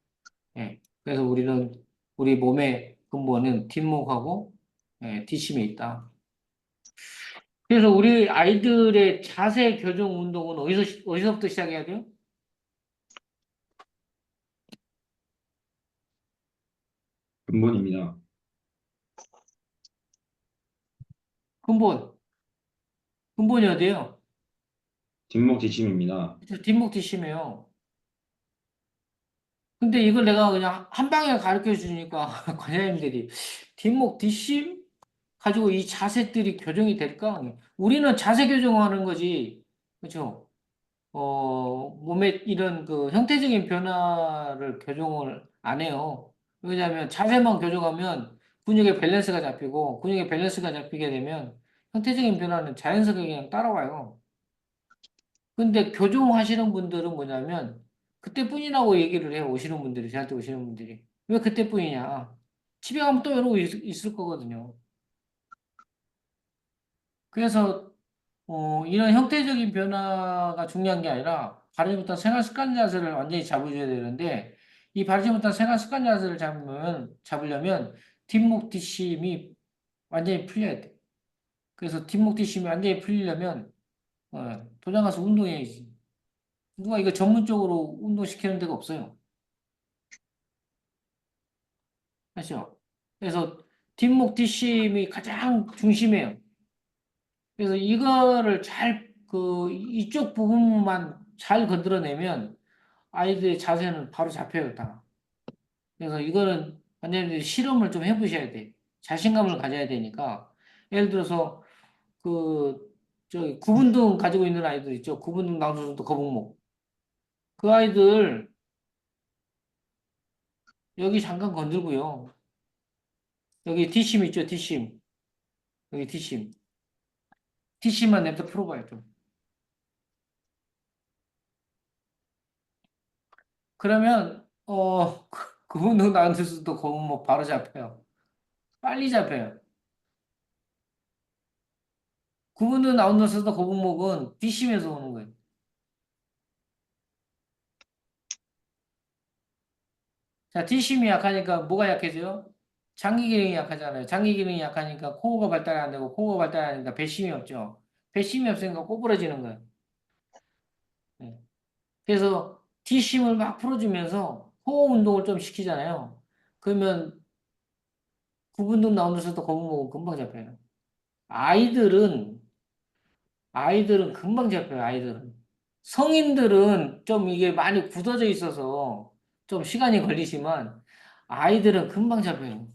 예, 그래서 우리는 우리 몸의 근본은 뒷목하고 뒷심에 있다. 그래서 우리 아이들의 자세 교정 운동은 어디서부터 시작해야 돼요? 근본입니다. 근본. 근본이 어디예요? 뒷목 뒷심입니다. 그쵸, 뒷목 뒷심이에요. 근데 이걸 내가 그냥 한 방에 가르쳐 주니까 관장님들이 뒷목 뒷심 가지고 이 자세들이 교정이 될까? 우리는 자세 교정하는 거지. 그렇죠? 몸의 이런 그 형태적인 변화를 교정을 안 해요. 왜냐하면 자세만 교정하면 근육의 밸런스가 잡히고 근육의 밸런스가 잡히게 되면 형태적인 변화는 자연스럽게 그냥 따라와요. 근데 교정하시는 분들은 뭐냐면 그때뿐이라고 얘기를 해요. 오시는 분들이, 저한테 오시는 분들이. 왜 그때뿐이냐. 집에 가면 또 이러고 있을 거거든요. 그래서 이런 형태적인 변화가 중요한 게 아니라 바르지 못한 생활 습관 자세를 완전히 잡아줘야 되는데 이 바르지 못한 생활 습관 자세를 잡으려면 뒷목 뒷심이 완전히 풀려야 돼. 그래서 뒷목 뒷심이 완전히 풀리려면 도장 가서 운동해야지. 누가 이거 전문적으로 운동시키는 데가 없어요. 아시죠? 그래서 뒷목 뒷심이 가장 중심이에요. 그래서 이거를 이쪽 부분만 잘 건드려내면 아이들의 자세는 바로 잡혀요, 다. 그래서 이거는 완전히 실험을 좀 해보셔야 돼. 자신감을 가져야 되니까. 예를 들어서, 구분등 가지고 있는 아이들 있죠? 구분등 낭수도 거북목. 그 아이들, 여기 잠깐 건들고요. 여기 뒷심 있죠, 뒷심. 여기 뒷심. 뒷심만 냅다 풀어봐요, 좀. 그러면, 구분등 낭수도 거북목 바로 잡혀요. 빨리 잡혀요. 구분등 낭수도 거북목은 뒷심에서 오는 거예요. 자, 뒷심이 약하니까 뭐가 약해져요? 장기 기능이 약하잖아요. 장기 기능이 약하니까 코어가 발달이 안 되고 코어가 발달이 안 되니까 배심이 없죠. 배심이 없으니까 꼬부러지는 거예요. 네. 그래서 뒷심을 막 풀어주면서 코어 운동을 좀 시키잖아요. 그러면 구분등 나오면서도 거북목은 금방 잡혀요. 아이들은 금방 잡혀요. 아이들은 성인들은 좀 이게 많이 굳어져 있어서 좀 시간이 걸리지만 아이들은 금방 잡혀요.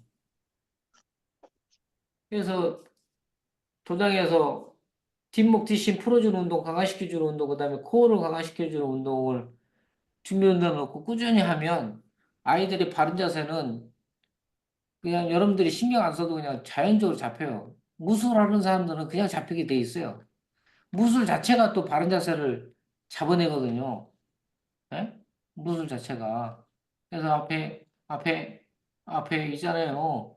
그래서 도장에서 뒷목 뒷심 풀어주는 운동, 강화시켜주는 운동, 그다음에 코어를 강화시켜주는 운동을 준비 운동을 놓고 꾸준히 하면 아이들이 바른 자세는 그냥 여러분들이 신경 안 써도 그냥 자연적으로 잡혀요. 무술하는 사람들은 그냥 잡히게 돼 있어요. 무술 자체가 또 바른 자세를 잡아내거든요. 예? 무술 자체가. 그래서 앞에 있잖아요.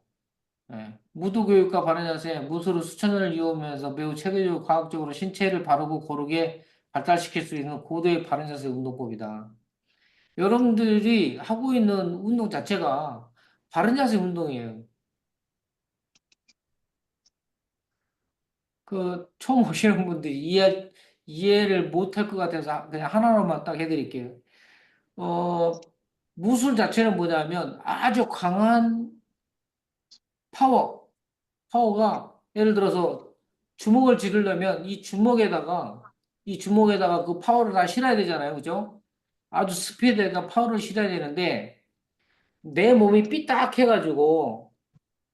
예. 무도교육과 바른 자세, 무술을 수천 년을 이어오면서 매우 체계적으로 과학적으로 신체를 바르고 고르게 발달시킬 수 있는 고도의 바른 자세 운동법이다. 여러분들이 하고 있는 운동 자체가 바른 자세 운동이에요. 처음 오시는 분들이 이해를 못할 것 같아서 그냥 하나로만 딱 해드릴게요. 어, 무술 자체는 뭐냐면 아주 강한 파워가 예를 들어서 주먹을 쥐르려면 이 주먹에다가 그 파워를 다 실어야 되잖아요. 그죠? 아주 스피드에다 파워를 실어야 되는데 내 몸이 삐딱해가지고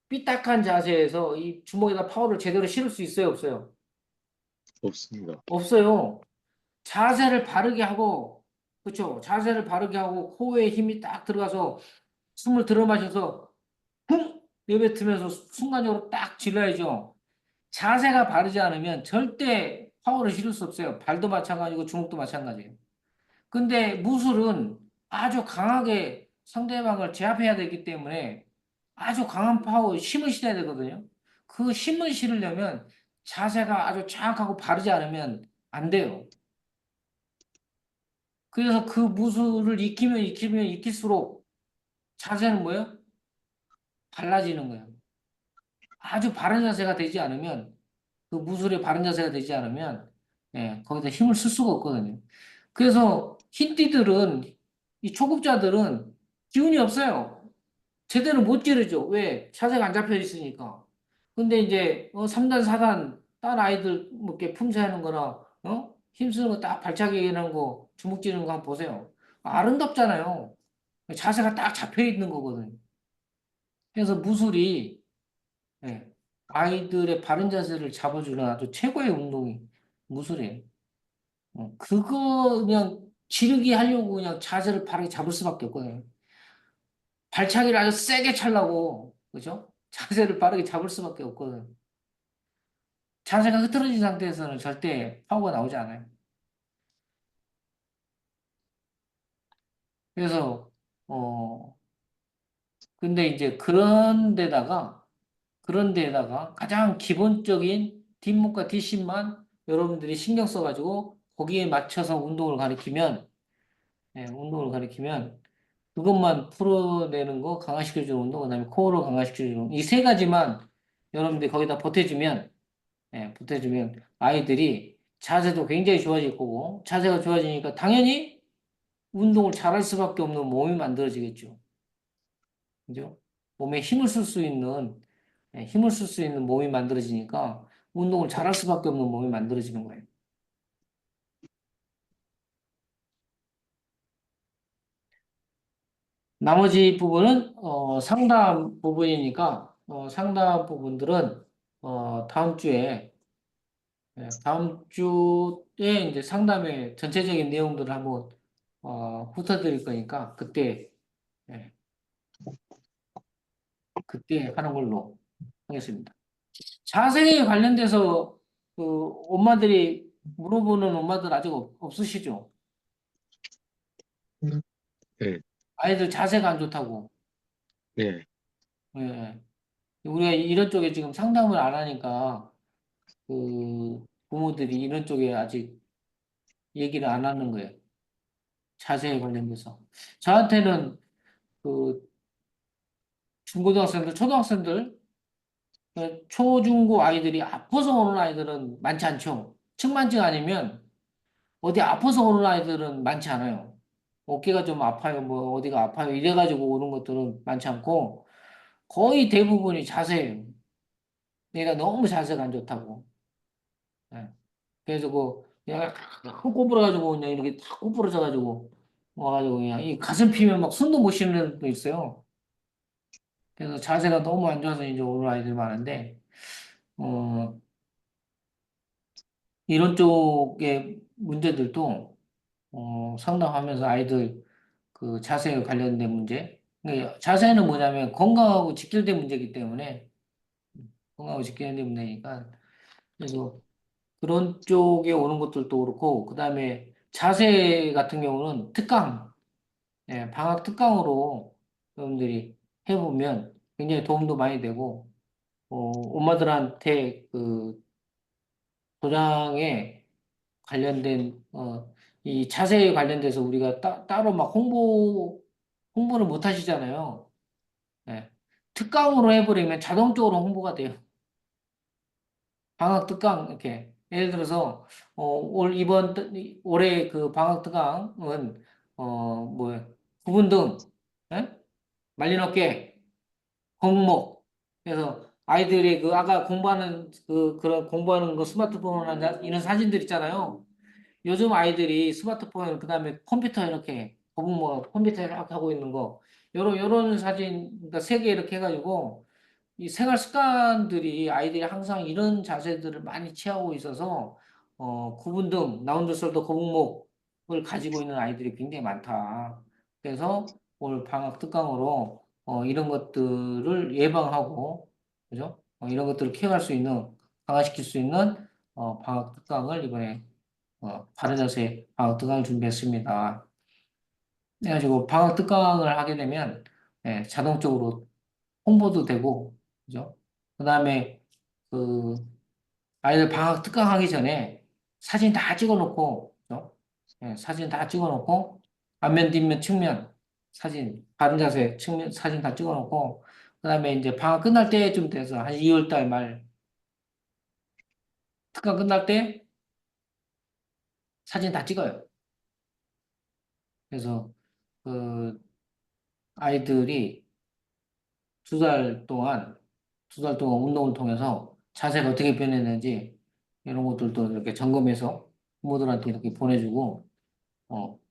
삐딱한 자세에서 이 주먹에다 파워를 제대로 실을 수 있어요, 없어요? 없습니다. 없어요. 자세를 바르게 하고, 그렇죠? 자세를 바르게 하고 코에 힘이 딱 들어가서 숨을 들어 마셔서 쿵 내뱉으면서 순간적으로 딱 질러야죠. 자세가 바르지 않으면 절대 파워를 실을 수 없어요. 발도 마찬가지고 주먹도 마찬가지예요. 근데 무술은 아주 강하게 상대방을 제압해야 되기 때문에 아주 강한 파워, 힘을 실어야 되거든요. 그 힘을 실으려면 자세가 아주 정확하고 바르지 않으면 안 돼요. 그래서 그 무술을 익히면 익힐수록 자세는 뭐예요? 달라지는 거예요. 아주 바른 자세가 되지 않으면 그 무술의 바른 자세가 되지 않으면 거기다 힘을 쓸 수가 없거든요. 그래서 흰띠들은 이 초급자들은 기운이 없어요. 제대로 못 지르죠. 왜? 자세가 안 잡혀 있으니까. 근데 이제 3단, 4단 딴 아이들 뭐 이렇게 품새하는 거나 힘쓰는 거 딱 발차기 하는 거 주먹 쥐는 거 한번 보세요. 아름답잖아요. 자세가 딱 잡혀 있는 거거든요. 그래서 무술이 예, 아이들의 바른 자세를 잡아주는 아주 최고의 운동이 무술이에요. 그거 그냥 지르기 하려고 그냥 자세를 바르게 잡을 수밖에 없거든요. 발차기를 아주 세게 차려고, 그죠? 자세를 바르게 잡을 수밖에 없거든. 자세가 흐트러진 상태에서는 절대 파워가 나오지 않아요. 그래서, 어, 근데 이제 그런 데다가 가장 기본적인 뒷목과 뒷심만 여러분들이 신경 써가지고 거기에 맞춰서 운동을 가리키면 그것만 풀어내는 거 강화시켜주는 운동, 그다음에 코어를 강화시켜주는 이 세 가지만 여러분들이 거기다 보태주면 아이들이 자세도 굉장히 좋아질 거고 자세가 좋아지니까 당연히 운동을 잘할 수밖에 없는 몸이 만들어지겠죠. 그죠? 몸에 힘을 쓸 수 있는 몸이 만들어지니까 운동을 잘할 수밖에 없는 몸이 만들어지는 거예요. 나머지 부분은 상담 부분이니까 상담 부분들은 다음 주에 이제 상담의 전체적인 내용들을 한번 훑어드릴 거니까 예, 그때 하는 걸로 하겠습니다. 자세에 관련돼서 그 엄마들이 물어보는 엄마들 아직 없으시죠? 네, 아이들 자세가 안 좋다고. 네, 예. 예. 우리가 이런 쪽에 지금 상담을 안 하니까 그 부모들이 이런 쪽에 아직 얘기를 안 하는 거예요. 자세에 관련돼서. 저한테는 그 중고등학생들, 초등학생들, 초중고 아이들이 아파서 오는 아이들은 많지 않죠. 측만증 아니면 어디 아파서 오는 아이들은 많지 않아요. 어깨가 좀 아파요, 뭐 어디가 아파요 이래가지고 오는 것들은 많지 않고 거의 대부분이 자세예요. 내가 너무 자세가 안 좋다고. 예. 그래서 그냥 확 꼬부러가지고 그냥 이렇게 탁 꼬부러져가지고 와가지고 그냥 이 가슴 피면 막 숨도 못 쉬는 애들도 있어요. 그래서 자세가 너무 안 좋아서 이제 오는 아이들 많은데 어 이런 쪽의 문제들도 상담하면서 아이들 그 자세에 관련된 문제. 그러니까 자세는 뭐냐면 건강하고 직결된 문제이기 때문에 건강하고 직결된 문제니까 그래서 그런 쪽에 오는 것들도 그렇고 그다음에 자세 같은 경우는 방학 특강으로 여러분들이 해보면 굉장히 도움도 많이 되고 엄마들한테 그 도장에 관련된 이 자세에 관련돼서 우리가 따로 막 홍보를 못 하시잖아요. 예. 특강으로 해버리면 자동적으로 홍보가 돼요. 방학 특강 이렇게 예를 들어서 올해 그 방학 특강은 뭐 구분등, 예? 말린 어깨, 공목. 그래서 아이들이 그 아까 공부하는 그런 공부하는 거 스마트폰이나 이런 사진들 있잖아요. 요즘 아이들이 스마트폰 그다음에 컴퓨터 이렇게 거북목 컴퓨터 이렇게 하고 있는 거 요런 사진 그러니까 세 개 이렇게 해가지고 이 생활 습관들이 아이들이 항상 이런 자세들을 많이 취하고 있어서 구분등, 라운드숄더 거북목을 가지고 있는 아이들이 굉장히 많다. 그래서 올 방학 특강으로 이런 것들을 예방하고 그죠? 이런 것들을 케어할 수 있는 강화시킬 수 있는 방학 특강을 이번에 바른 자세 방학 특강을 준비했습니다. 그래가지고 방학 특강을 하게 되면 자동적으로 홍보도 되고, 그죠? 그 다음에, 그, 아이들 방학 특강하기 전에 사진 다 찍어 놓고, 그죠? 사진 다 찍어 놓고, 앞면, 뒷면, 측면 사진, 바른 자세 측면 사진 다 찍어 놓고, 그 다음에 이제 방학 끝날 때쯤 돼서 한 2월 달 말, 특강 끝날 때 사진 다 찍어요. 그래서, 그, 아이들이 두 달 동안 운동을 통해서 자세가 어떻게 변했는지 이런 것들도 이렇게 점검해서 부모들한테 이렇게 보내주고,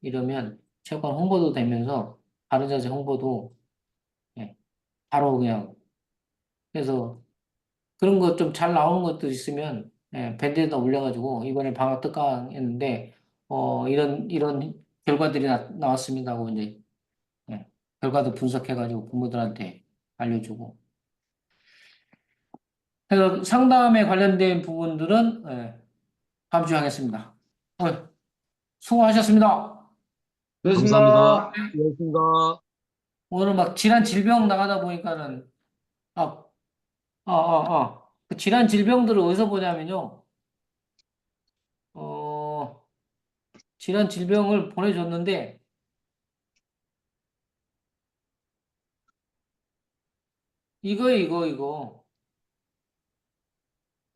이러면 체육관 홍보도 되면서 바른 자세 홍보도, 예, 바로 그냥, 그래서 그런 거 좀 잘 나오는 것들 있으면, 밴드에다 올려가지고 이번에 방학 특강 했는데, 이런 결과들이 나왔습니다 하고 이제, 예, 결과도 분석해가지고 부모들한테 알려주고. 그래서 상담에 관련된 부분들은 다음 주에 하겠습니다. 수고하셨습니다. 감사합니다. 수고하셨습니다. 수고하셨습니다. 오늘 막 질환 질병 나가다 보니까는 아, 그 질환 질병들을 어디서 보냐면요. 어, 질환 질병을 보내줬는데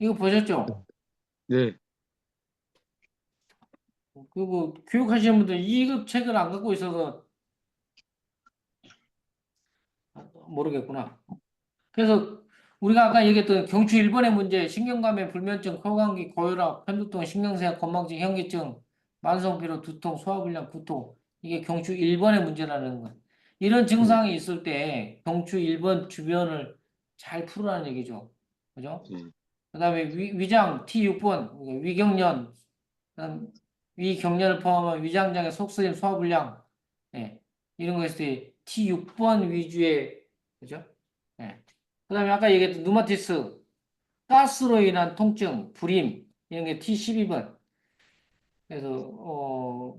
이거 보셨죠? 네, 그리고 교육하시는 분들 2급 책을 안 갖고 있어서 모르겠구나. 그래서 우리가 아까 얘기했던 경추 1번의 문제, 신경감염, 불면증, 코감기, 고혈압, 편두통, 신경쇠약, 건망증, 현기증, 만성피로, 두통, 소화불량, 구토. 이게 경추 1번의 문제라는 거예요. 이런 네, 증상이 있을 때 경추 1번 주변을 잘 풀으라는 얘기죠. 그죠? 네, 그다음에 위장 T6번, 위경련, 그다음 위경련을 포함한 위장장애, 속쓰림, 소화불량, 이런 거 있을 때 T6번 위주의 그죠? 예. 그다음에 아까 얘기했던 누마티스, 가스로 인한 통증, 불임 이런 게 T12번. 그래서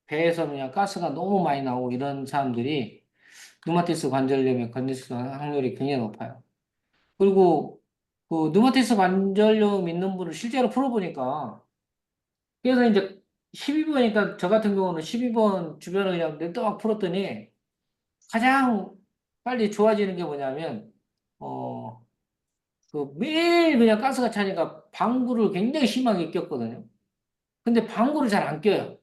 배에서 그냥 가스가 너무 많이 나오고 이런 사람들이 누마티스 관절염에 걸릴 수 있는 확률이 굉장히 높아요. 그리고 그 누마티스 관절염 있는 분을 실제로 풀어보니까 그래서 이제 12번이니까 저 같은 경우는 12번 주변을 그냥 냅다 풀었더니 가장 빨리 좋아지는 게 뭐냐면 어 매일 그냥 가스가 차니까 방구를 굉장히 심하게 꼈거든요. 근데 방구를 잘 안 껴요.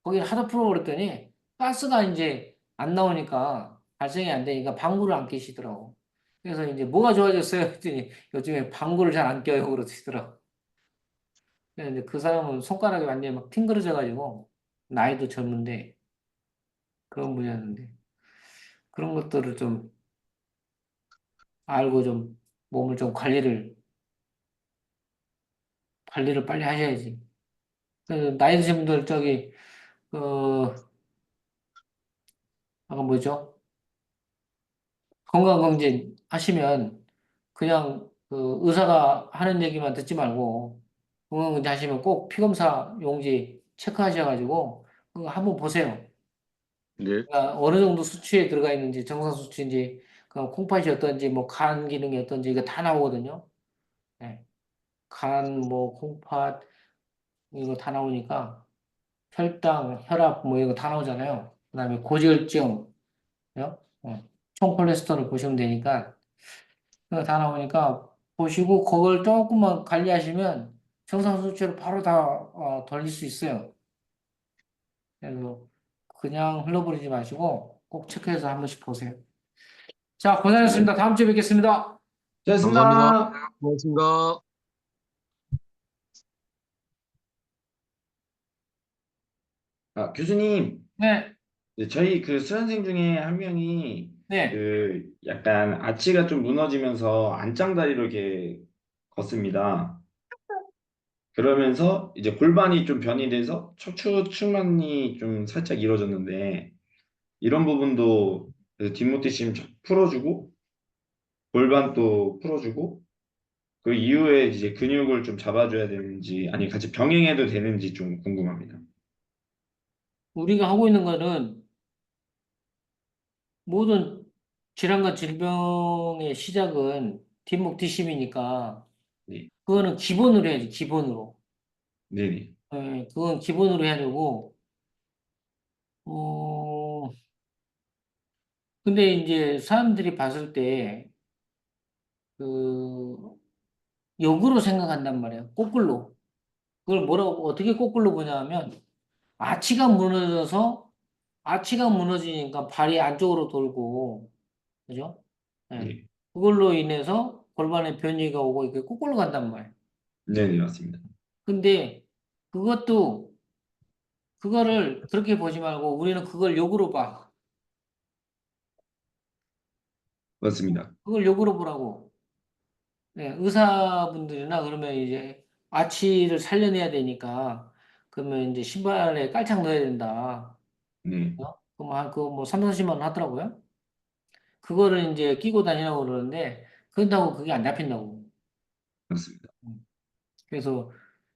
거기를 하도 풀어버렸더니 가스가 이제 안 나오니까 발생이 안 되니까 방구를 안 끼시더라고. 그래서 이제 뭐가 좋아졌어요? 했더니 요즘에 방구를 잘 안 껴요. 그러시더라고. 근데 그 사람은 손가락이 완전히 막 팅그러져가지고 나이도 젊은데 그런 분이었는데 그런 것들을 좀 알고 좀 몸을 좀 관리를 빨리 하셔야지. 그 나이 드신 분들 저기 그 아까 뭐죠? 건강검진 하시면 그냥 그 의사가 하는 얘기만 듣지 말고 건강검진 하시면 꼭 피검사 용지 체크하셔가지고 그거 한번 보세요. 네, 그러니까 어느 정도 수치에 들어가 있는지 정상 수치인지 그 콩팥이 어떤지 뭐 간 기능이 어떤지 이거 다 나오거든요. 네. 간, 뭐 콩팥 이거 다 나오니까 혈당, 혈압 뭐 이거 다 나오잖아요. 그다음에 고지혈증, 총 콜레스테롤 보시면 되니까 그거 다 나오니까 보시고 그걸 조금만 관리하시면 정상 수치로 바로 다 돌릴 수 있어요. 그래서 그냥 흘러버리지 마시고 꼭 체크해서 한 번씩 보세요. 자, 네. 고생하셨습니다. 다음 주에 뵙겠습니다. 감사합니다. 수고하셨습니다. 고맙습니다. 아, 교수님, 네, 네, 저희 그 수련생 중에 한 명이 네. 그 약간 아치가 좀 무너지면서 안짱다리로 이렇게 걷습니다. 그러면서 이제 골반이 좀 변이 돼서 척추 측만이 좀 살짝 이루어졌는데 이런 부분도 그 뒷목뒤심 풀어주고 골반 또 풀어주고 그 이후에 이제 근육을 좀 잡아줘야 되는지 아니 같이 병행해도 되는지 좀 궁금합니다. 우리가 하고 있는 거는 모든 질환과 질병의 시작은 뒷목 뒷심이니까 네, 그거는 기본으로 해야지, 기본으로. 네네, 그건 기본으로 해야 되고, 어, 근데 이제 사람들이 봤을 때, 그, 역으로 생각한단 말이에요. 거꾸로. 그걸 뭐라고, 어떻게 거꾸로 보냐 하면, 아치가 무너져서, 아치가 무너지니까 발이 안쪽으로 돌고, 그죠? 예. 네, 그걸로 인해서 골반에 변이가 오고 이렇게 거꾸로 간단 말이에요. 네네 맞습니다. 근데 그것도, 그거를 그렇게 보지 말고 우리는 그걸 역으로 봐. 맞습니다. 그걸 역으로 보라고. 네, 의사분들이나 그러면 이제 아치를 살려내야 되니까 그러면 이제 신발에 깔창 넣어야 된다. 네, 그럼 한 그거 뭐 3, 40만 원 하더라고요. 그거를 이제 끼고 다니라고 그러는데 그런다고 그게 안 잡힌다고. 맞습니다. 음. 그래서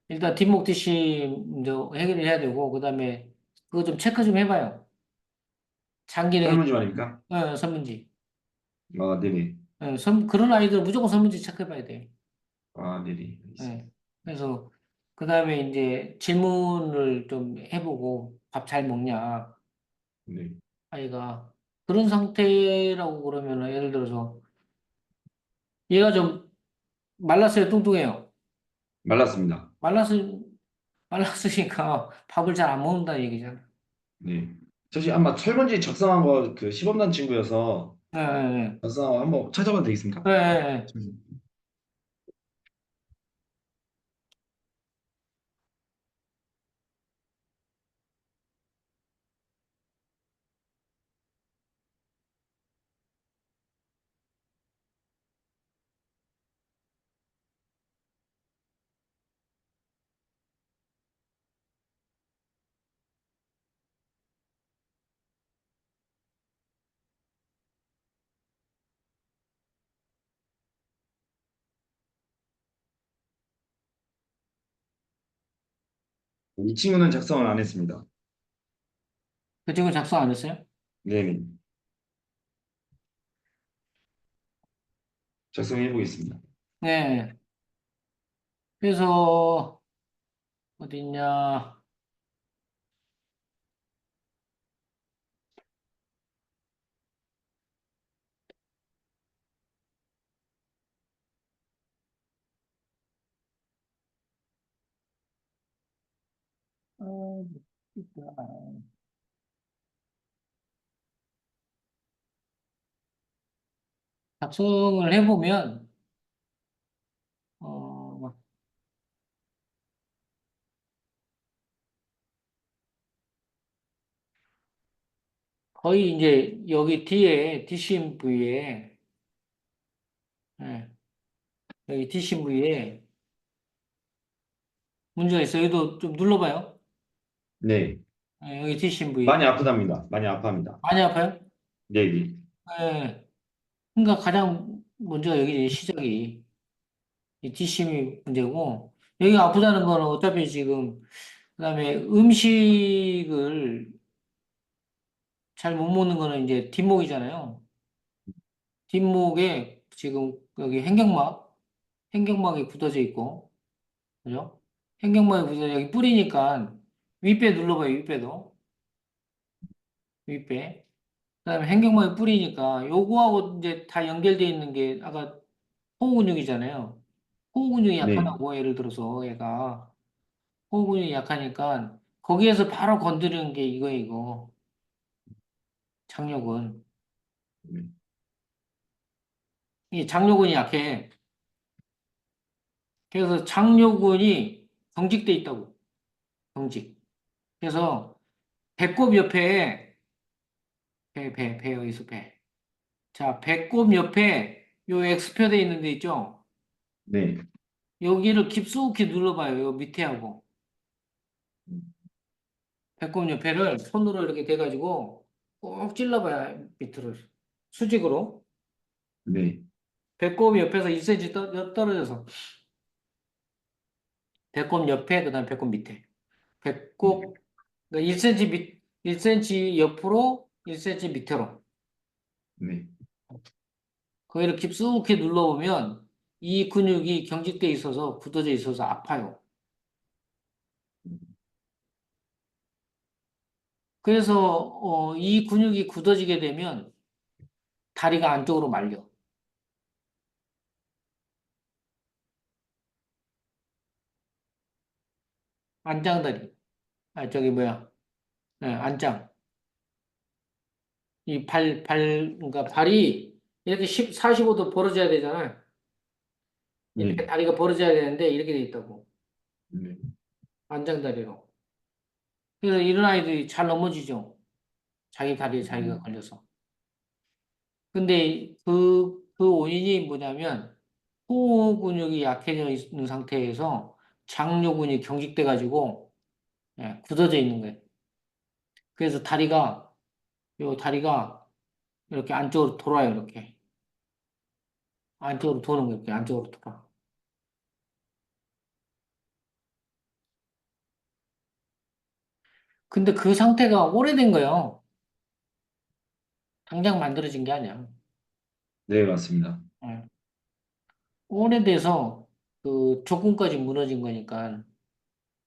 일단 뒷목 뒤심 이제 해결을 해야 되고 그다음에 그거 좀 체크 좀 해봐요. 장기능이 설문지 말입니까? 설문지. 아, 네네. 그런 아이들 무조건 설문지 체크해봐야 돼. 아, 네네. 알겠습니다. 예. 그래서 그다음에 이제 질문을 좀 해보고 밥 잘 먹냐 네. 아이가 그런 상태라고 그러면은 예를 들어서 얘가 좀 말랐어요 뚱뚱해요 말랐습니다. 말랐으 말랐으니까 밥을 잘 안 먹는다 얘기잖아. 네. 사실 아마 설문지 작성한 거 그 시범단 친구여서 예, 예, 작성한 거 한번 찾아봐도 되겠습니까? 예. 예, 예. 이 친구는 작성을 안 했습니다. 그 친구 작성 안 했어요? 네네. 작성해 보겠습니다. 네. 그래서 어딨냐 어, 있구나. 작성을 해보면 어, 거의 이제 여기 뒤에 뒷심 부위에 예, 여기 뒷심 부위에 문제가 있어요. 여기도 좀 눌러봐요. 네. 여기 뒷심 부위 많이 아프답니다. 많이 아파합니다. 많이 아파요? 네네. 예. 그러니까 가장 먼저 여기 시작이 이 뒷심이 문제고 여기 아프다는 거는 어차피 지금 그다음에 음식을 잘 못 먹는 거는 이제 뒷목이잖아요. 뒷목에 지금 여기 행경막이 굳어져 있고 그죠? 행경막이 굳어져 여기 뿌리니까 윗배 눌러봐요. 윗배도 윗배. 그다음에 행경막이 뿌리니까 요거하고 이제 다 연결되어 있는 게 아까 호흡 근육이잖아요. 호흡 근육이 네. 약하다고 예를 들어서 얘가 호흡 근육이 약하니까 거기에서 바로 건드리는 게 이거 장력은. 네. 이 장요근이 약해. 그래서 장요근이 경직돼 있다고. 경직. 그래서 배꼽 옆에 배 여기 있어 배. 자, 배꼽 옆에 요 X표돼 있는 데 있죠? 네. 여기를 깊숙이 눌러봐요. 요 밑에 하고. 배꼽 옆에를 손으로 이렇게 대가지고 꼭 찔러봐요. 밑으로. 수직으로. 네. 배꼽 옆에서 1cm 떨어져서. 배꼽 옆에, 그 다음에 배꼽 밑에. 네. 배꼽, 그러니까 1cm 1cm 옆으로, 1cm 밑으로. 네. 거기를 깊숙이 눌러보면 이 근육이 경직돼 있어서 굳어져 있어서 아파요. 그래서 이 근육이 굳어지게 되면 다리가 안쪽으로 말려. 안장다리. 아, 저기 뭐야. 네, 안장. 그러니까 발이 이렇게 45도 벌어져야 되잖아요. 이렇게 네. 다리가 벌어져야 되는데 이렇게 돼 있다고. 네. 안장다리로. 그래서 이런 아이들이 잘 넘어지죠. 자기 다리에 자기가 음, 걸려서. 근데 그 원인이 뭐냐면 호흡 근육이 약해져 있는 상태에서 장요근이 경직돼 가지고 예, 굳어져 있는 거예요. 그래서 다리가 이렇게 안쪽으로 돌아요, 이렇게. 안쪽으로 도는 거예요, 이렇게 안쪽으로 돌아. 근데 그 상태가 오래된 거예요. 당장 만들어진 게 아니야. 네, 맞습니다. 예. 오래돼서 그 조건까지 무너진 거니까.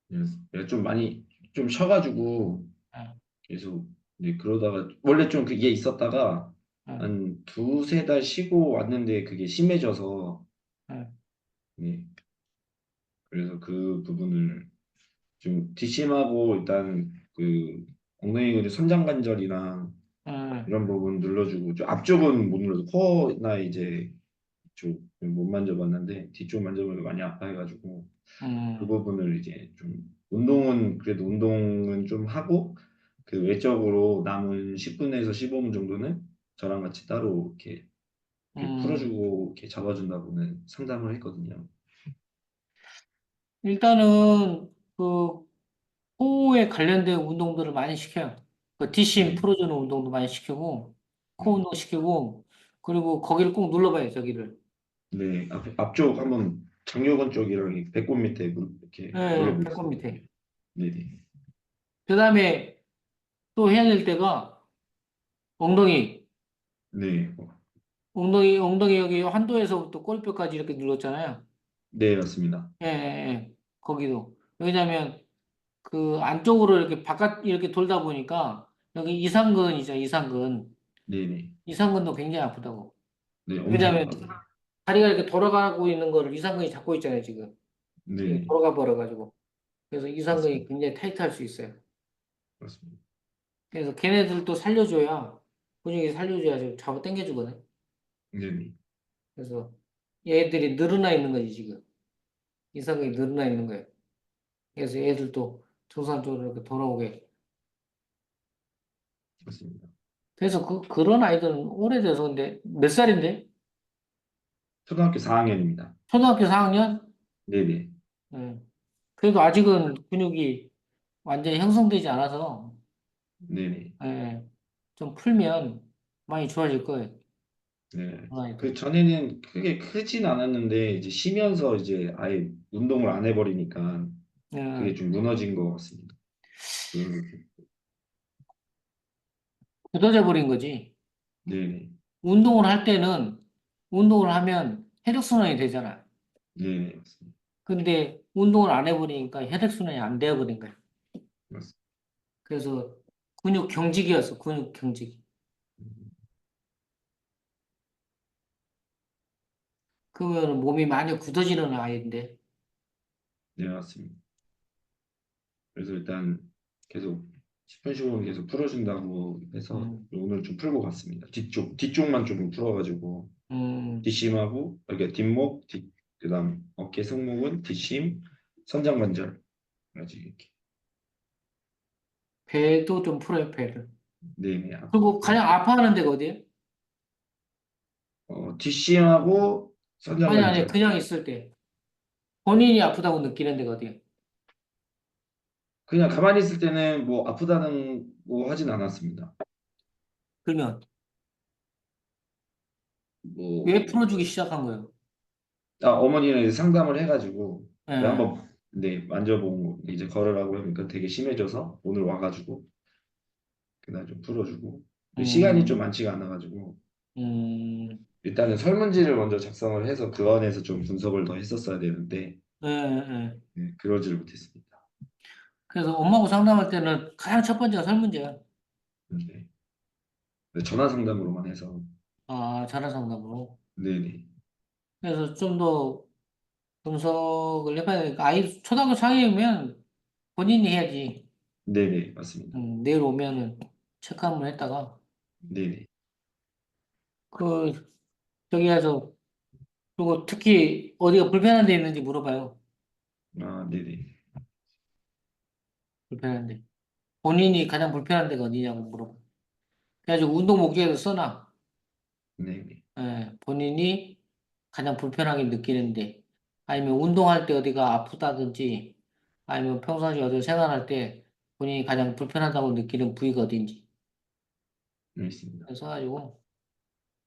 네, 내가 좀 많이 좀 쉬어가지고 예, 계속 네, 그러다가 원래 좀 그게 있었다가 예, 한 두세 달 쉬고 왔는데 그게 심해져서 예, 네, 그래서 그 부분을 좀 뒷심하고 일단 그 엉덩이 근육 선장관절이랑 예. 이런 부분 눌러주고 좀 앞쪽은 못 눌러서 코나 이제 이쪽 못 만져봤는데 뒤쪽 만져보면 많이 아파해가지고 그 음, 부분을 이제 좀 운동은 그래도 운동은 좀 하고 그 외적으로 남은 10분에서 15분 정도는 저랑 같이 따로 이렇게 음. 풀어주고 이렇게 잡아준다고는 상담을 했거든요. 일단은 그 코어에 관련된 운동들을 많이 시켜요. 그 뒷심 네, 풀어주는 운동도 많이 시키고, 코 네, 운동 시키고, 그리고 거기를 꼭 눌러봐요, 저기를. 네. 앞쪽 한번 장요근 쪽이랑 이 배꼽 밑에 이렇게 예, 배꼽 눌러보겠습니다. 밑에. 네, 네, 그 다음에 또 해야 될 때가 엉덩이, 네, 엉덩이 여기 한도에서부터 꼬리뼈까지 이렇게 눌렀잖아요. 네, 맞습니다. 예, 예, 예. 거기도. 왜냐면 그 안쪽으로 이렇게 바깥 이렇게 돌다 보니까 여기 이상근이죠, 이상근. 네, 네, 이상근도 굉장히 아프다고. 네, 엄청 왜냐면 아파요. 다리가 이렇게 돌아가고 있는 거를 이상근이 잡고 있잖아요, 지금. 네, 이게 네, 돌아가 버려가지고. 그래서 이상근이 맞습니다. 굉장히 타이트할 수 있어요. 맞습니다. 그래서 걔네들도 살려줘야, 근육이 살려줘야 좀 잡아 당겨주거든. 네, 네, 그래서 얘들이 늘어나 있는 거지, 지금. 이상근이 늘어나 있는 거예요. 그래서 얘들도 정상적으로 이렇게 돌아오게. 맞습니다. 그래서 그런 아이들은 오래돼서 근데 몇 살인데? 초등학교 4학년입니다. 초등학교 4학년? 네, 네, 그래도 아직은 근육이 완전히 형성되지 않아서, 네, 네. 예, 좀 풀면 많이 좋아질 거예요. 네. 그런 그 아이들. 전에는 크게 크진 않았는데 이제 쉬면서 이제 아예 운동을 안 해버리니까 그게 예, 좀 무너진 것 같습니다. 그런 거 굳어져 버린 거지. 네네. 운동을 할 때는 운동을 하면 혈액순환이 되잖아. 네네. 맞습니다. 근데 운동을 안 해버리니까 혈액순환이 안 되어버린 거야. 맞습니다. 그래서 근육 경직이었어, 근육 경직. 그러면 몸이 많이 굳어지는 아이인데. 네, 맞습니다. 그래서 일단 계속 10분 15분 계속 풀어준다고 해서 음, 오늘 좀 풀고 갔습니다. 뒤쪽만 조금 풀어가지고 뒷심하고 이렇게 뒷목, 그다음 어깨 승모근, 뒷심, 선장관절. 그래가지고 이렇게. 배도 좀 풀어요, 배를. 네, 그리고 가장 아파하는 데가 어디예요? 뒷심하고 아니, 선장관절. 그냥 있을 때. 본인이 아프다고 느끼는 데가 어디예요? 그냥 가만히 있을 때는 뭐 아프다는 거 하진 않았습니다. 그러면 왜 뭐 풀어주기 시작한 거예요? 어머니랑 이제 상담을 해가지고 예. 한번 네 만져보고 이제 걸으라고 하니까 되게 심해져서 오늘 와가지고 그날 좀 풀어주고 시간이 좀 음, 많지가 않아가지고 음, 일단은 설문지를 먼저 작성을 해서 그 안에서 좀 분석을 더 했었어야 되는데 예, 예. 네, 그러지를 못했습니다. 그래서 엄마하고 상담할 때는 가장 첫 번째가 설문제야. 네. 전화 상담으로만 해서 아, 자라 상담으로. 네네 그래서 좀 더 분석을 해봐야 되니까, 아이 초등학교 4학년이면 본인이 해야지. 네네 맞습니다. 내일 오면은 체크 한번 했다가, 네네 그, 저기 해서, 그리고 특히 어디가 불편한 데 있는지 물어봐요. 네네 불편한 데. 본인이 가장 불편한 데가 어디냐고 물어봐. 그래가지고 운동 목록에도 써놔. 네네 예, 본인이 가장 불편하게 느끼는데, 아니면 운동할 때 어디가 아프다든지, 아니면 평상시 어디 생활할 때 본인이 가장 불편하다고 느끼는 부위가 어딘지. 알겠습니다. 그래서 가지고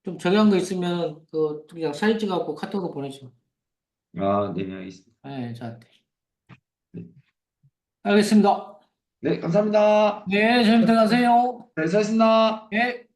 좀 정한 거 있으면 그 그냥 사진 찍어갖고 카톡으로 보내줘. 네네 알겠습니다. 예, 저한테. 네, 알겠습니다. 네 감사합니다. 네, 조심 들어가세요. 네 수고하셨습니다. 예.